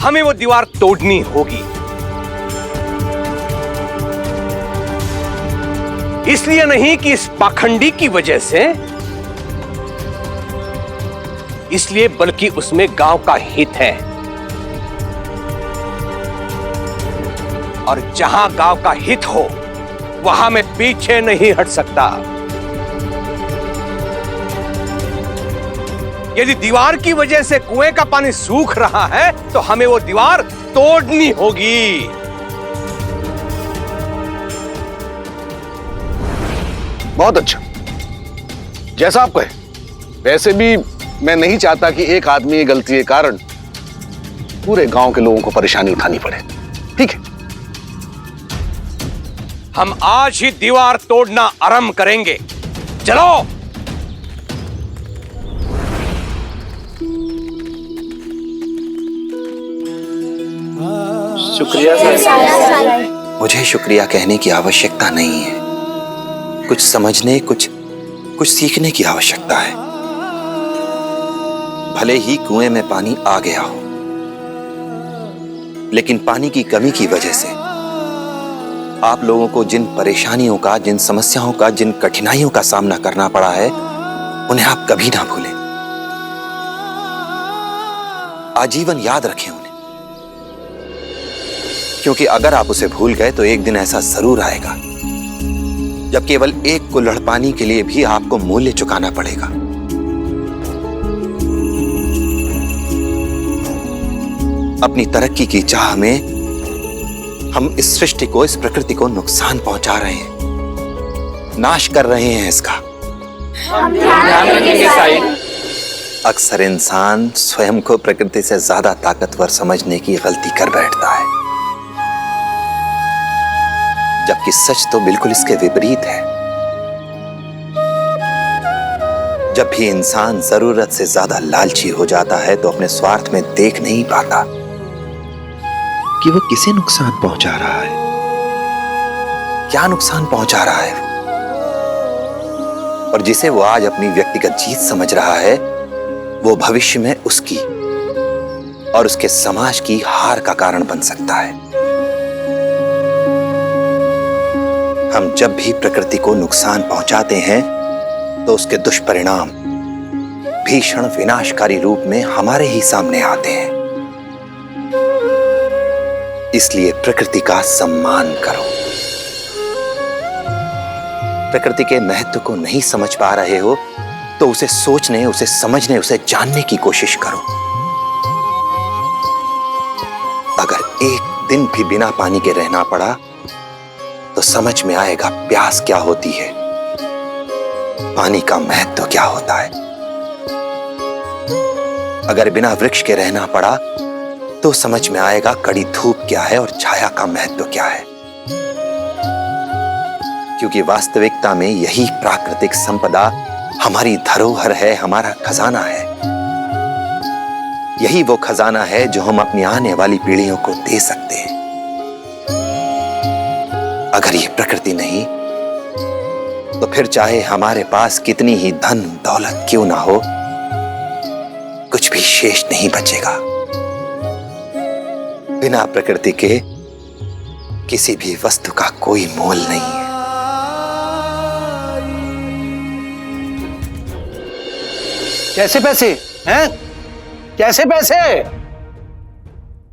Speaker 1: हमें वो दीवार तोड़नी होगी। इसलिए नहीं कि इस पाखंडी की वजह से, इसलिए बल्कि उसमें गांव का हित है, और जहां गांव का हित हो वहां मैं पीछे नहीं हट सकता। यदि दीवार की वजह से कुएं का पानी सूख रहा है तो हमें वो दीवार तोड़नी होगी।
Speaker 10: बहुत अच्छा, जैसा आप कहे। वैसे भी मैं नहीं चाहता कि एक आदमी की गलती के कारण पूरे गांव के लोगों को परेशानी उठानी पड़े। ठीक है,
Speaker 1: हम आज ही दीवार तोड़ना आरंभ करेंगे। चलो।
Speaker 4: शुक्रिया सर। मुझे शुक्रिया कहने की आवश्यकता नहीं है। कुछ समझने, कुछ सीखने की आवश्यकता है। भले ही कुएं में पानी आ गया हो, लेकिन पानी की कमी की वजह से आप लोगों को जिन परेशानियों का, जिन समस्याओं का, जिन कठिनाइयों का सामना करना पड़ा है, उन्हें आप कभी ना भूलें। आजीवन याद रखें उन्हें, क्योंकि अगर आप उसे भूल गए तो एक दिन ऐसा जरूर आएगा जब केवल एक कुल्हड़ पानी के लिए भी आपको मूल्य चुकाना पड़ेगा। अपनी तरक्की की चाह में हम इस सृष्टि को, इस प्रकृति को नुकसान पहुंचा रहे हैं, नाश कर रहे हैं इसका।
Speaker 7: हम ध्यान रखेंगे साईं।
Speaker 4: अक्सर इंसान स्वयं को प्रकृति से ज्यादा ताकतवर समझने की गलती कर बैठता है, जबकि सच तो बिल्कुल इसके विपरीत है। जब भी इंसान जरूरत से ज्यादा लालची हो जाता है तो अपने स्वार्थ में देख नहीं पाता कि वो किसे नुकसान पहुंचा रहा है, क्या नुकसान पहुंचा रहा है। और जिसे वो आज अपनी व्यक्तिगत जीत समझ रहा है, वो भविष्य में उसकी और उसके समाज की हार का कारण बन सकता है। हम जब भी प्रकृति को नुकसान पहुंचाते हैं तो उसके दुष्परिणाम भीषण विनाशकारी रूप में हमारे ही सामने आते हैं। इसलिए प्रकृति का सम्मान करो। प्रकृति के महत्व को नहीं समझ पा रहे हो तो उसे सोचने, उसे समझने, उसे जानने की कोशिश करो। अगर एक दिन भी बिना पानी के रहना पड़ा तो समझ में आएगा प्यास क्या होती है, पानी का महत्व क्या होता है। अगर बिना वृक्ष के रहना पड़ा तो समझ में आएगा कड़ी धूप क्या है और छाया का महत्व क्या है। क्योंकि वास्तविकता में यही प्राकृतिक संपदा हमारी धरोहर है, हमारा खजाना है। यही वो खजाना है जो हम अपनी आने वाली पीढ़ियों को दे सकते हैं। अगर ये प्रकृति नहीं तो फिर चाहे हमारे पास कितनी ही धन दौलत क्यों ना हो, कुछ भी शेष नहीं बचेगा। बिना प्रकृति के किसी भी वस्तु का कोई मोल नहीं है।
Speaker 10: कैसे पैसे हैं? कैसे पैसे?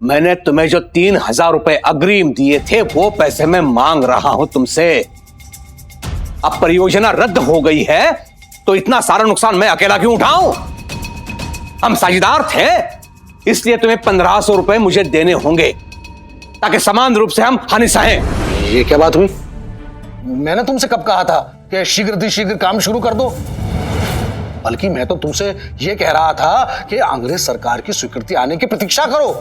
Speaker 1: मैंने तुम्हें जो 3,000 रुपए अग्रिम दिए थे वो पैसे मैं मांग रहा हूं तुमसे। अब परियोजना रद्द हो गई है तो इतना सारा नुकसान मैं अकेला क्यों उठाऊं? हम साझेदार थे, इसलिए तुम्हें 1,500 रुपए मुझे देने होंगे ताकि समान रूप से हम हानि सहें।
Speaker 10: ये क्या बात हुई? मैंने तुमसे कब कहा था कि शीघ्र काम शुरू कर दो? बल्कि मैं तो तुमसे यह कह रहा था कि अंग्रेज सरकार की स्वीकृति आने की प्रतीक्षा करो।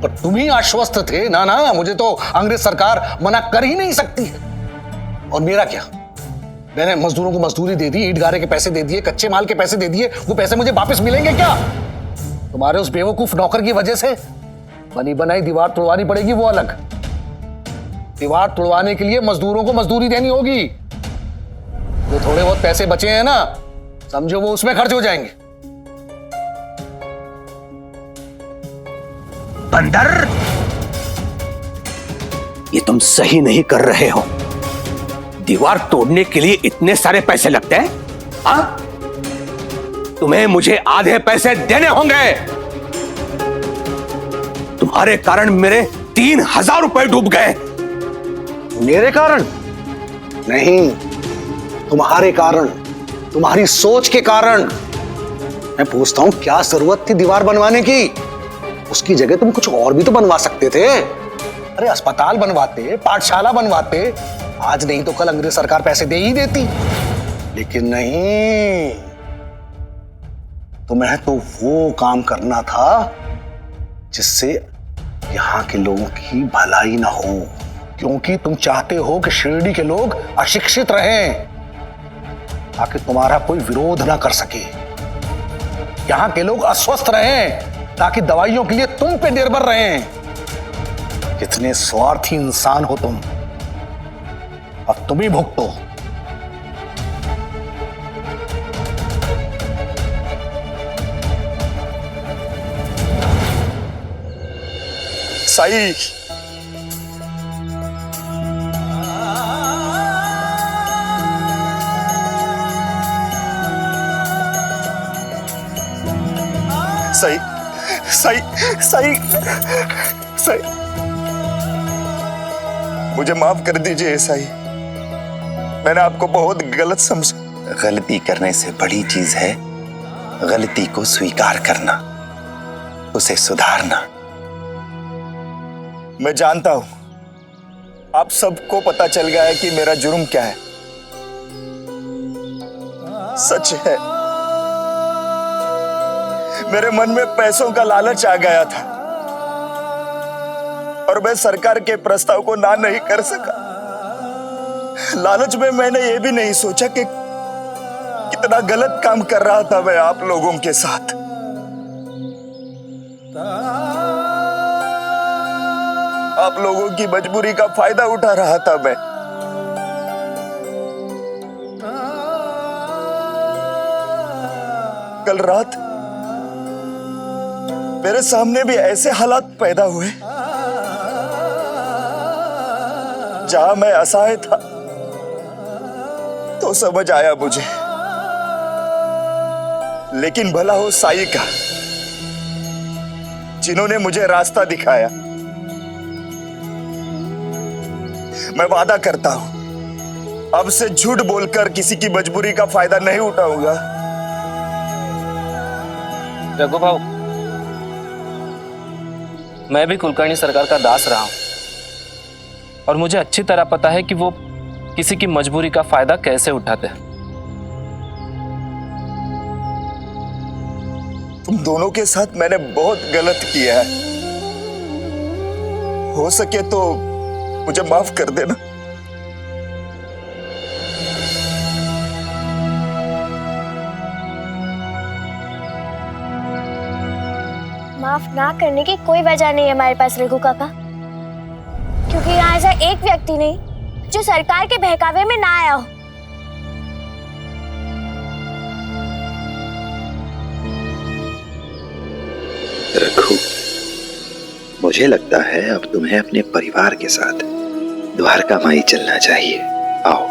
Speaker 10: पर तुम ही आश्वस्त थे ना, मुझे तो अंग्रेज सरकार मना कर ही नहीं सकती है। और मेरा क्या? मैंने मजदूरों को मजदूरी दे दी, ईंट गारे के पैसे दे दिए, कच्चे माल के पैसे दे दिए। वो पैसे मुझे वापस मिलेंगे क्या? तुम्हारे उस बेवकूफ नौकर की वजह से बनी बनाई दीवार तोड़वानी पड़ेगी, वो अलग। दीवार तोड़वाने के लिए मजदूरों को मजदूरी देनी होगी। जो थोड़े बहुत पैसे बचे हैं ना, समझो वो उसमें खर्च हो जाएंगे।
Speaker 1: बंदर, ये तुम सही नहीं कर रहे हो। दीवार तोड़ने के लिए इतने सारे पैसे लगते हैं? हाँ? तुम्हें मुझे आधे पैसे देने होंगे। तुम्हारे कारण मेरे 3,000 रुपए डूब गए।
Speaker 10: मेरे कारण नहीं, तुम्हारे कारण, तुम्हारी सोच के कारण। मैं पूछता हूं, क्या जरूरत थी दीवार बनवाने की? उसकी जगह तुम कुछ और भी तो बनवा सकते थे। अरे अस्पताल बनवाते, पाठशाला बनवाते, आज नहीं तो कल अंग्रेज सरकार पैसे दे ही देती। लेकिन नहीं, तुम्हें तो वो काम करना था जिससे यहां के लोगों की भलाई ना हो। क्योंकि तुम चाहते हो कि शिरडी के लोग अशिक्षित रहें ताकि तुम्हारा कोई विरोध ना कर सके। यहां के लोग अस्वस्थ रहें ताकि दवाइयों के लिए तुम पे निर्भर रहें। कितने स्वार्थी इंसान हो तुम। अब तुम ही भुगतो।
Speaker 16: साई, सही सही सही सही, मुझे माफ कर दीजिए साई। मैंने आपको बहुत गलत समझा।
Speaker 4: गलती करने से बड़ी चीज है गलती को स्वीकार करना, उसे सुधारना।
Speaker 16: मैं जानता हूं आप सबको पता चल गया है कि मेरा जुर्म क्या है। सच है, मेरे मन में पैसों का लालच आ गया था और मैं सरकार के प्रस्ताव को ना नहीं कर सका। लालच में मैंने ये भी नहीं सोचा कि कितना गलत काम कर रहा था मैं आप लोगों के साथ। आप लोगों की मजबूरी का फायदा उठा रहा था मैं। कल रात मेरे सामने भी ऐसे हालात पैदा हुए जहां मैं असहाय था, तो समझ आया मुझे। लेकिन भला हो साई का, जिन्होंने मुझे रास्ता दिखाया। मैं वादा करता हूं अब से झूठ बोलकर किसी की मजबूरी का फायदा नहीं उठाऊंगा।
Speaker 14: रघु भाऊ, मैं भी कुलकर्णी सरकार का दास रहा हूं और मुझे अच्छी तरह पता है कि वो किसी की मजबूरी का फायदा कैसे उठाते हैं।
Speaker 16: तुम दोनों के साथ मैंने बहुत गलत किया है। हो सके तो मुझे माफ कर देना।
Speaker 9: माफ ना करने की कोई वजह नहीं है हमारे पास रघु काका, क्योंकि यहाँ ऐसा एक व्यक्ति नहीं जो सरकार के बहकावे में ना आया हो।
Speaker 4: रघु, मुझे लगता है अब तुम्हें अपने परिवार के साथ द्वारका माई चलना चाहिए। आओ।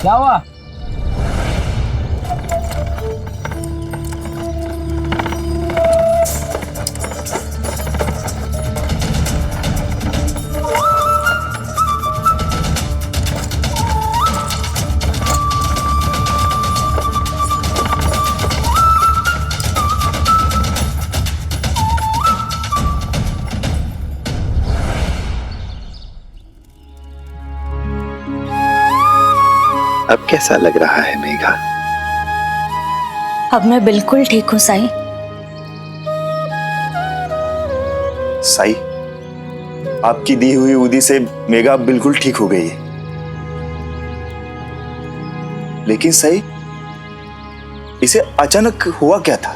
Speaker 14: क्या हुआ?
Speaker 4: अब कैसा लग रहा है मेघा?
Speaker 5: अब मैं बिल्कुल ठीक हूँ साईं।
Speaker 16: साई, आपकी दी हुई उदी से मेघा बिल्कुल ठीक हो गई है। लेकिन साई, इसे अचानक हुआ क्या था?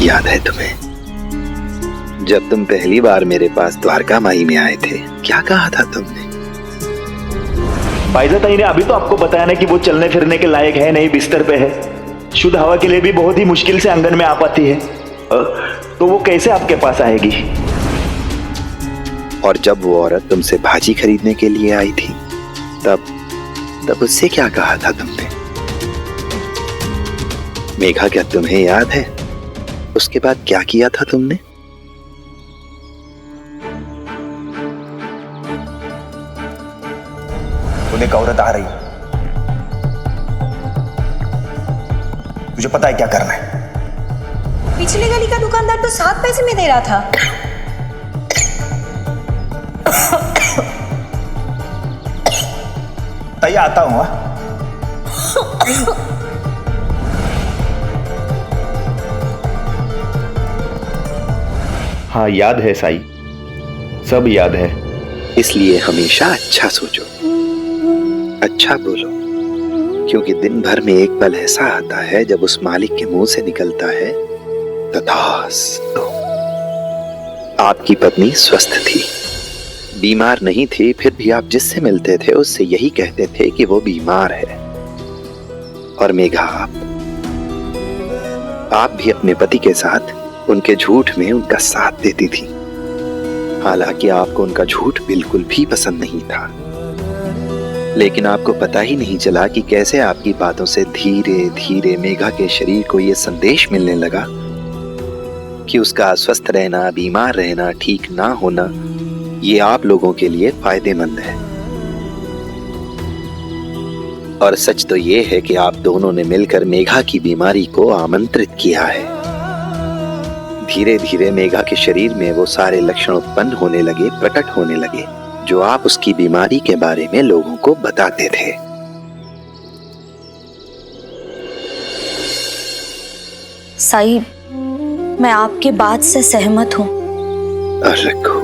Speaker 4: याद है तुम्हें जब तुम पहली बार मेरे पास द्वारका माई में आए थे, क्या कहा था तुमने?
Speaker 16: बाइज़ताई ने अभी तो आपको बताया ना कि वो चलने फिरने के लायक है नहीं, बिस्तर पे है, शुद्ध हवा के लिए भी बहुत ही मुश्किल से आंगन में आ पाती है, तो वो कैसे आपके पास आएगी?
Speaker 4: और जब वो औरत तुमसे भाजी खरीदने के लिए आई थी, तब उससे क्या कहा था तुमने? मेघा, क्या तुम्हें याद है उसके बाद क्या किया था तुमने?
Speaker 16: एक औरत आ रही, तुझे पता है क्या करना है?
Speaker 8: पिछली गली का दुकानदार तो 7 पैसे में दे रहा था।
Speaker 16: तैयार आता हूं।
Speaker 4: हाँ, याद है साई, सब याद है। इसलिए हमेशा अच्छा सोचो, अच्छा बोलो, क्योंकि दिन भर में एक पल ऐसा आता है जब उस मालिक के मुंह से निकलता है तथास्तु। आपकी पत्नी स्वस्थ थी, बीमार नहीं थी, फिर भी आप जिससे मिलते थे उससे यही कहते थे कि वो बीमार है। और मेघा, आप भी अपने पति के साथ उनके झूठ में उनका साथ देती थी, हालांकि आपको उनका झूठ बिल्कुल भी पसंद नहीं था। लेकिन आपको पता ही नहीं चला कि कैसे आपकी बातों से धीरे धीरे मेघा के शरीर को यह संदेश मिलने लगा कि उसका अस्वस्थ रहना, बीमार रहना, ठीक ना होना, ये आप लोगों के लिए फायदेमंद है। और सच तो ये है कि आप दोनों ने मिलकर मेघा की बीमारी को आमंत्रित किया है। धीरे धीरे मेघा के शरीर में वो सारे लक्षण उत्पन्न होने लगे, प्रकट होने लगे, जो आप उसकी बीमारी के बारे में लोगों को बताते थे।
Speaker 5: साईं, मैं आपकी बात से सहमत हूँ।
Speaker 4: रघु,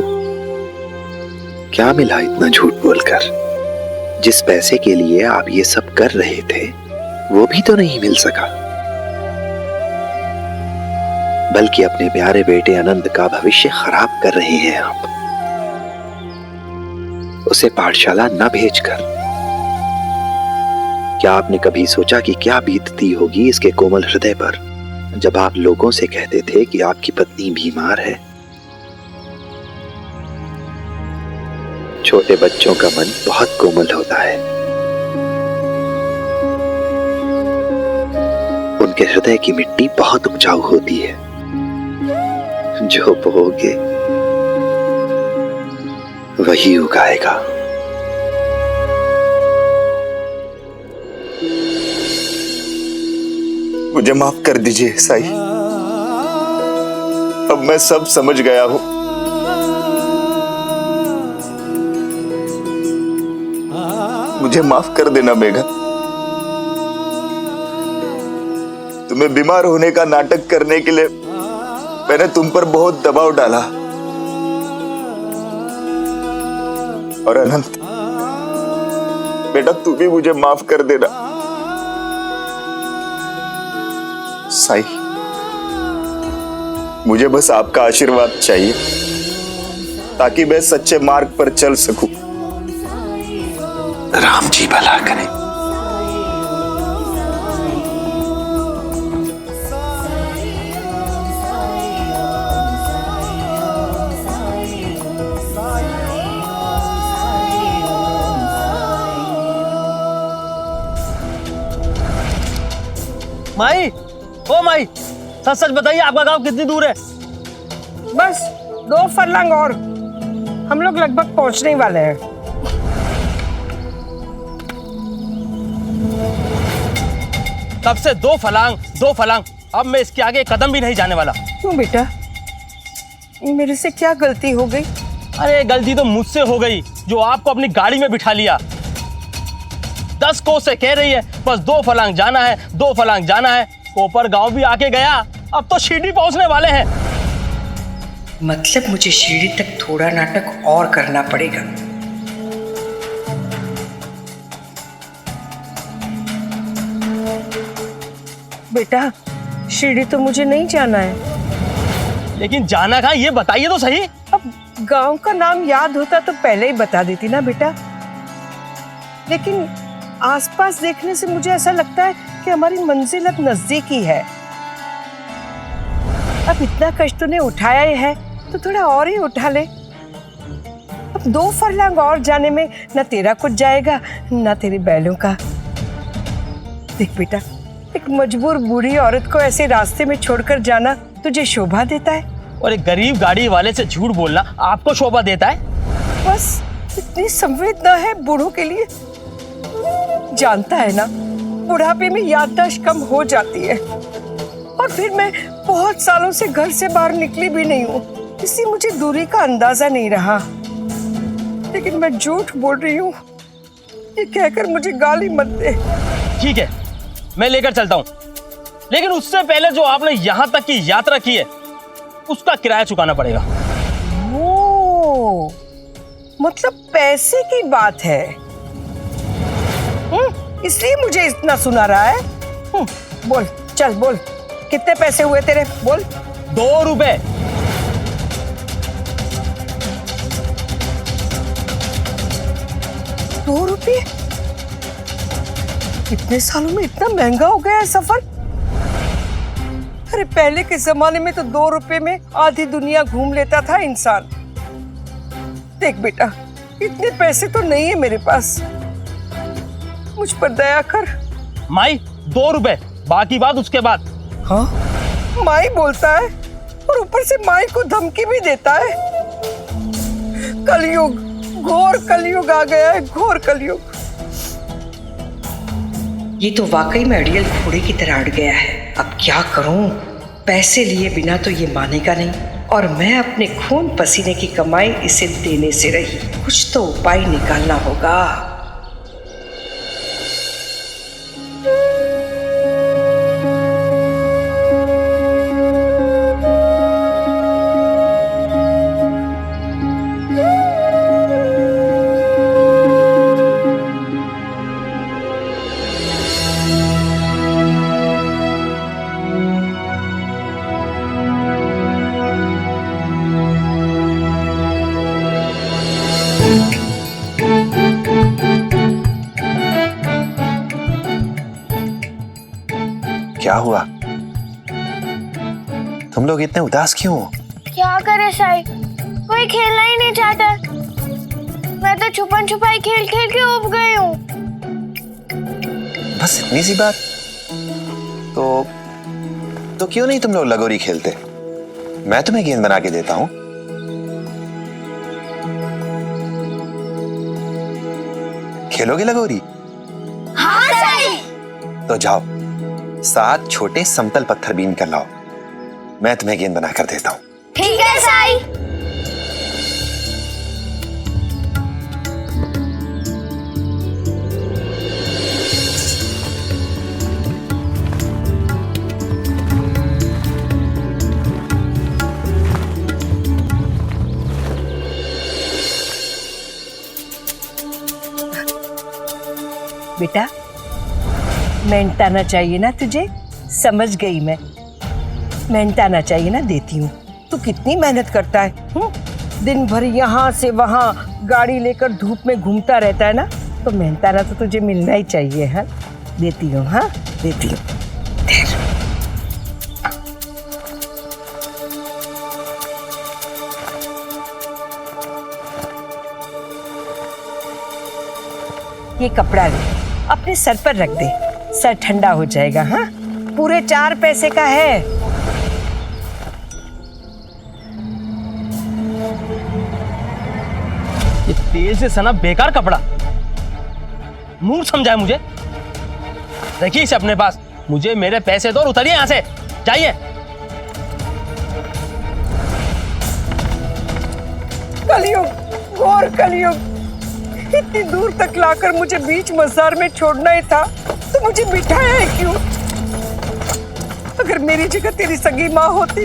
Speaker 4: क्या मिला इतना झूठ बोलकर? जिस पैसे के लिए आप ये सब कर रहे थे वो भी तो नहीं मिल सका, बल्कि अपने प्यारे बेटे आनंद का भविष्य खराब कर रहे हैं आप, उसे पाठशाला न भेजकर। क्या आपने कभी सोचा कि क्या बीतती होगी इसके कोमल हृदय पर जब आप लोगों से कहते थे कि आपकी पत्नी बीमार है? छोटे बच्चों का मन बहुत कोमल होता है, उनके हृदय की मिट्टी बहुत उपजाऊ होती है। जो बोओगे वही उगाएगा।
Speaker 16: मुझे माफ कर दीजिए साई, अब मैं सब समझ गया हूं। मुझे माफ कर देना मेघा। तुम्हें बीमार होने का नाटक करने के लिए मैंने तुम पर बहुत दबाव डाला। और अनंत बेटा, तू भी मुझे माफ कर देना। साई, मुझे बस आपका आशीर्वाद चाहिए ताकि मैं सच्चे मार्ग पर चल सकूं।
Speaker 4: राम जी भला करें।
Speaker 14: माई, ओ माई, सच सच बताइए आपका गांव कितनी दूर है?
Speaker 17: बस 2 फरलांग और हम लोग लगभग पहुंचने वाले हैं।
Speaker 14: तब से 2 फलांग, अब मैं इसके आगे कदम भी नहीं जाने वाला।
Speaker 17: क्यों बेटा, मेरे से क्या गलती हो गई?
Speaker 14: अरे गलती तो मुझसे हो गई जो आपको अपनी गाड़ी में बिठा लिया। 10 कोस से कह रही है बस 2 फलांग जाना है, 2 फलांग जाना है। कोपर गांव भी आके गया, अब तो शिरडी पहुंचने वाले हैं।
Speaker 17: मतलब मुझे शिरडी तक थोड़ा नाटक और करना पड़ेगा। बेटा, शिरडी तो मुझे नहीं जाना है।
Speaker 14: लेकिन जाना कहाँ ये बताइए तो सही।
Speaker 17: अब गांव का नाम याद होता तो पहले ही बता देती ना बेटा। लेकिन आसपास देखने से मुझे ऐसा लगता है कि हमारी मंजिल अब नजदीक ही है। अब इतना कष्ट तूने उठाया ही है तो थोड़ा और ही उठा ले। अब 2 फरलांग और जाने में न तेरा कुछ जाएगा न तेरे बैलों का। देख बेटा, एक मजबूर बूढ़ी औरत को ऐसे रास्ते में छोड़कर जाना तुझे शोभा देता है?
Speaker 14: और एक गरीब गाड़ी वाले से झूठ बोलना आपको शोभा देता है?
Speaker 17: बस इतनी संवेदना है बूढ़ों के लिए। जानता है ना, बुढ़ापे में याददाश्त कम हो जाती है। और फिर मैं बहुत सालों से घर से बाहर निकली भी नहीं हूँ, इसलिए मुझे दूरी का अंदाजा नहीं रहा। लेकिन मैं झूठ बोल रही हूँ, ये कहकर मुझे गाली मत दे।
Speaker 14: ठीक है, मैं लेकर चलता हूँ, लेकिन उससे पहले जो आपने यहाँ तक की यात्रा की है उसका किराया चुकाना पड़ेगा।
Speaker 17: ओ, मतलब पैसे की बात है। इसलिए मुझे इतना सुना रहा है। बोल, चल बोल, कितने पैसे हुए तेरे? बोल।
Speaker 14: 2 रुपए।
Speaker 17: ₹2? इतने सालों में इतना महंगा हो गया है सफर। अरे पहले के जमाने में तो 2 रुपए में आधी दुनिया घूम लेता था इंसान। देख बेटा, इतने पैसे तो नहीं है मेरे पास, मुझ पर दया कर।
Speaker 14: माई, 2 रुपए, बाकी बात उसके बाद।
Speaker 17: हाँ, माई बोलता है और ऊपर से माई को धमकी भी देता है। कलयुग, घोर कलयुग आ गया है, घोर कलयुग। ये तो वाकई में अड़ियल घोड़े की तरह अड़ गया है। अब क्या करूं? पैसे लिए बिना तो ये मानेगा नहीं, और मैं अपने खून पसीने की कमाई इसे देने से रही। कुछ तो उपाय निकालना होगा।
Speaker 4: क्या हुआ? तुम लोग इतने उदास क्यों हो?
Speaker 9: क्या करे साई, कोई खेलना ही नहीं चाहता। मैं तो छुपन छुपाई खेल खेल के उब गई हूँ।
Speaker 4: बस इतनी सी बात? तो क्यों नहीं तुम लोग लगोरी खेलते? मैं तुम्हें गेंद बना के देता हूं। खेलोगे लगोरी?
Speaker 9: हाँ साई।
Speaker 4: तो जाओ 7 छोटे समतल पत्थर बीन कर लाओ, मैं तुम्हें गेंद बना कर देता हूं।
Speaker 9: ठीक है साई।
Speaker 17: बेटा, मेहनताना चाहिए ना तुझे? समझ गई मैं, मेहनताना चाहिए ना, देती हूँ। तू कितनी मेहनत करता है, दिन भर यहाँ से वहाँ गाड़ी लेकर धूप में घूमता रहता है ना, तो मेहनताना तो तुझे मिलना ही चाहिए। हाँ देती हूँ, हाँ देती हूँ। ये कपड़ा ले, अपने सर पर रख दे, सर ठंडा हो जाएगा। हाँ पूरे 4 पैसे का है।
Speaker 14: ये तेल से सना बेकार कपड़ा, मूर्ख समझाए मुझे। रखिए इसे अपने पास, मुझे मेरे पैसे दो और उतरिए यहां से, जाइए।
Speaker 17: कलयुग, घोर कलयुग, इतनी दूर तक लाकर मुझे बीच मजार में छोड़ना ही था, तो मुझे बिठाया है क्यों? अगर मेरी जगह तेरी सगी माँ होती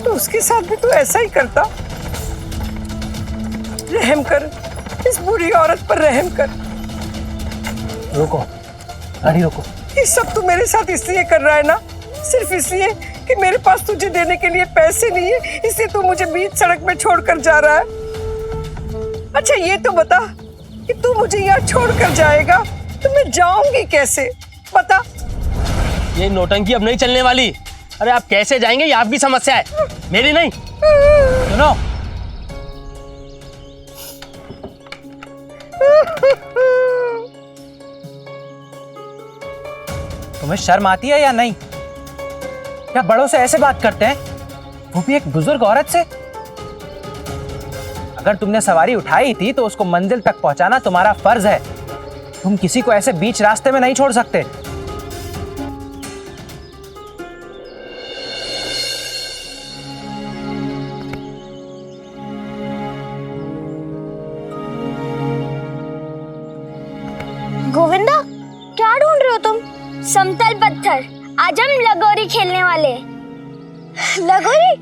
Speaker 17: तो उसके साथ भी तू ऐसा ही करता। रहम कर, इस बुरी औरत पर रहम कर।
Speaker 14: रोको गाड़ी रोको।
Speaker 17: ये सब तू मेरे साथ इसलिए कर रहा है ना, सिर्फ इसलिए कि मेरे पास तुझे देने के लिए पैसे नहीं है, इसलिए तू मुझे बीच सड़क में छोड़कर जा रहा है। अच्छा ये तो बता कि तू मुझे यहाँ छोड़कर जाएगा तो मैं जाऊंगी कैसे, बता।
Speaker 14: ये नौटंकी अब नहीं चलने वाली। अरे आप कैसे जाएंगे ये आपकी समस्या है, मेरी नहीं। सुनो,
Speaker 18: तुम्हें शर्म आती है या नहीं? क्या बड़ों से ऐसे बात करते हैं, वो भी एक बुजुर्ग औरत से? अगर तुमने सवारी उठाई थी तो उसको मंजिल तक पहुंचाना तुम्हारा फर्ज है। तुम किसी को ऐसे बीच रास्ते में नहीं छोड़ सकते।
Speaker 9: गोविंदा, क्या ढूंढ रहे हो तुम? समतल पत्थर, आज हम लगोरी खेलने वाले। लगोरी?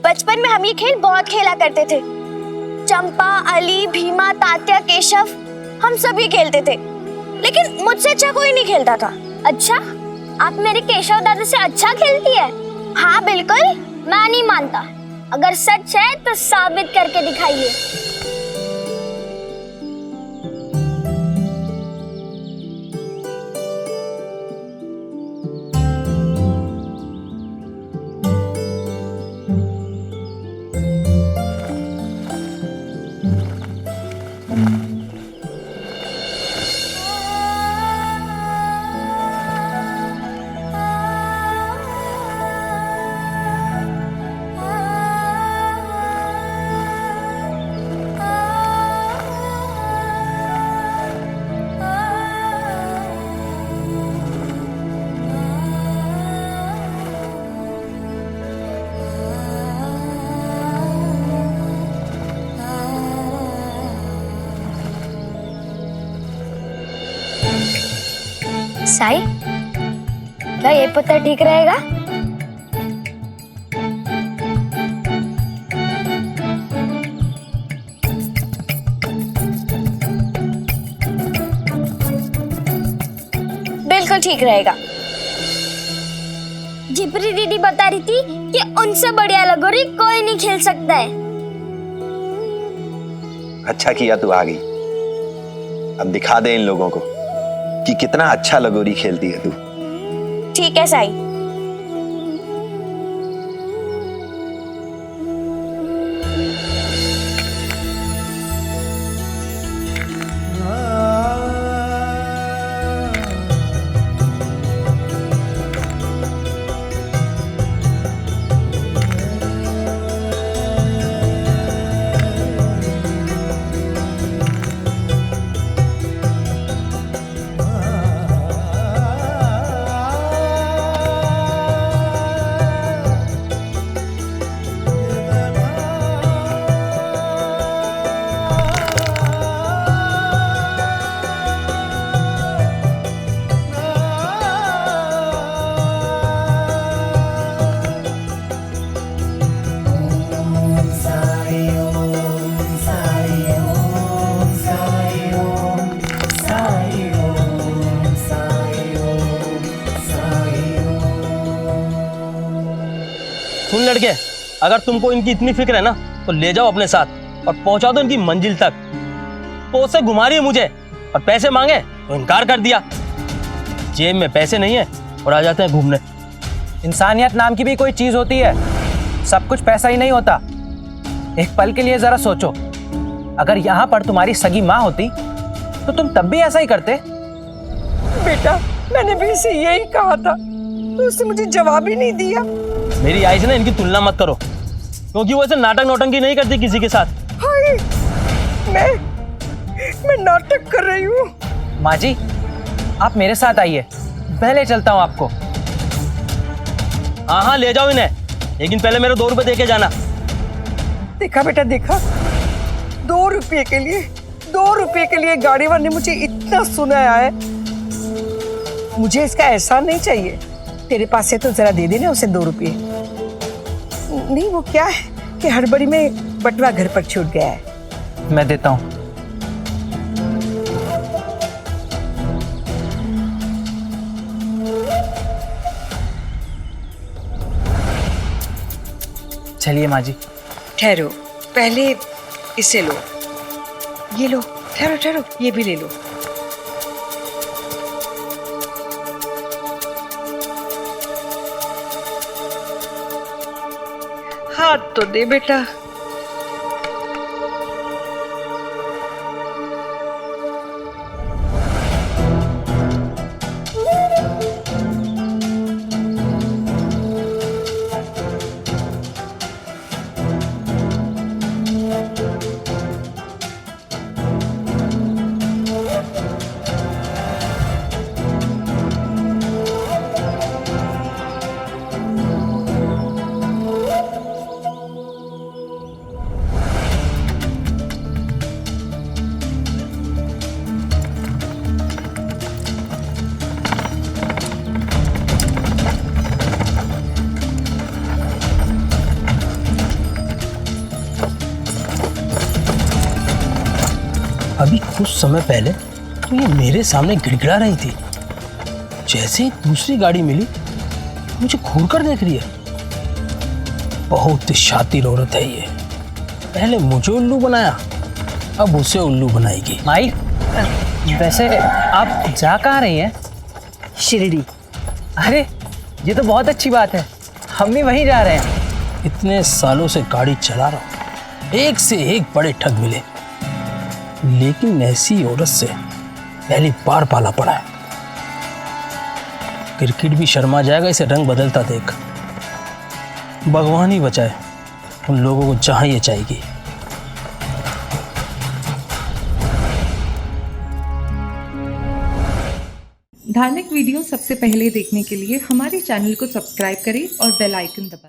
Speaker 9: बचपन में हम ये खेल बहुत खेला करते थे। चंपा, अली, भीमा, तात्या, केशव, हम सभी खेलते थे, लेकिन मुझसे अच्छा कोई नहीं खेलता था। अच्छा, आप मेरे केशव दादा से अच्छा खेलती है? हाँ बिल्कुल, मैं नहीं मानता। अगर सच है तो साबित करके दिखाइए। साई, क्या ये पत्थर ठीक रहेगा? बिल्कुल ठीक रहेगा। जिपरी दीदी बता रही थी कि उनसे बढ़िया लगोरी कोई नहीं खेल सकता है।
Speaker 4: अच्छा किया तू आ गई। अब दिखा दे इन लोगों को कि कितना अच्छा लगोरी खेलती है तू।
Speaker 9: ठीक है साई।
Speaker 14: सुन लड़के, अगर तुमको इनकी इतनी फिक्र है ना तो ले जाओ अपने साथ और पहुंचा दो इनकी मंजिल तक। तो उससे घुमा रही है मुझे और पैसे मांगे तो इनकार कर दिया। जेब में पैसे नहीं है और आ जाते हैं घूमने।
Speaker 18: इंसानियत नाम की भी कोई चीज होती है, सब कुछ पैसा ही नहीं होता। एक पल के लिए जरा सोचो, अगर यहाँ पर तुम्हारी सगी माँ होती तो तुम तब भी ऐसा ही करते।
Speaker 17: बेटा, मैंने भी इसे यही कहा था, तो उसने मुझे जवाब ही नहीं दिया।
Speaker 14: मेरी आई से ना इनकी तुलना मत करो, क्योंकि वो ऐसे नाटक नौटंकी नहीं करती किसी के साथ।
Speaker 17: हाय, मैं नाटक कर रही हूँ।
Speaker 18: माँ जी, आप मेरे साथ आइए, मैं ले चलता हूँ आपको।
Speaker 14: हाँ हाँ ले जाओ इन्हें, लेकिन पहले मेरे 2 रुपए दे के जाना।
Speaker 17: देखा बेटा, देखा, 2 रुपये के लिए 2 रुपये के लिए गाड़ी वाले ने मुझे इतना सुनाया है। मुझे इसका एहसान नहीं चाहिए। तेरे पास से तो जरा दे देना उसे 2 रुपये। नहीं, वो क्या है कि हड़बड़ी में बटुआ घर पर छूट गया है।
Speaker 18: मैं देता हूँ। चलिए माँ जी।
Speaker 17: ठहरो, पहले इसे लो, ये लो। ठहरो ठहरो, ये भी ले लो। हाथ तो दे बेटा।
Speaker 14: अभी कुछ समय पहले तो ये मेरे सामने गिड़गिड़ा रही थी, जैसे ही दूसरी गाड़ी मिली मुझे घूर कर देख रही है। बहुत शातिर औरत है ये, पहले मुझे उल्लू बनाया, अब उसे उल्लू बनाएगी।
Speaker 18: माई, वैसे आप जा कहाँ रही हैं?
Speaker 17: शिरडी।
Speaker 18: अरे ये तो बहुत अच्छी बात है, हम भी वहीं जा रहे हैं।
Speaker 14: इतने सालों से गाड़ी चला रहा हूँ, एक से एक बड़े ठग मिले, लेकिन ऐसी औरत से पहली बार पाला पड़ा है। क्रिकेट भी शर्मा जाएगा इसे रंग बदलता देख। भगवान ही बचाए उन लोगों को जहां ये चाहेगी।
Speaker 3: धार्मिक वीडियो सबसे पहले देखने के लिए हमारे चैनल को सब्सक्राइब करें और बेल आइकन दबाएं।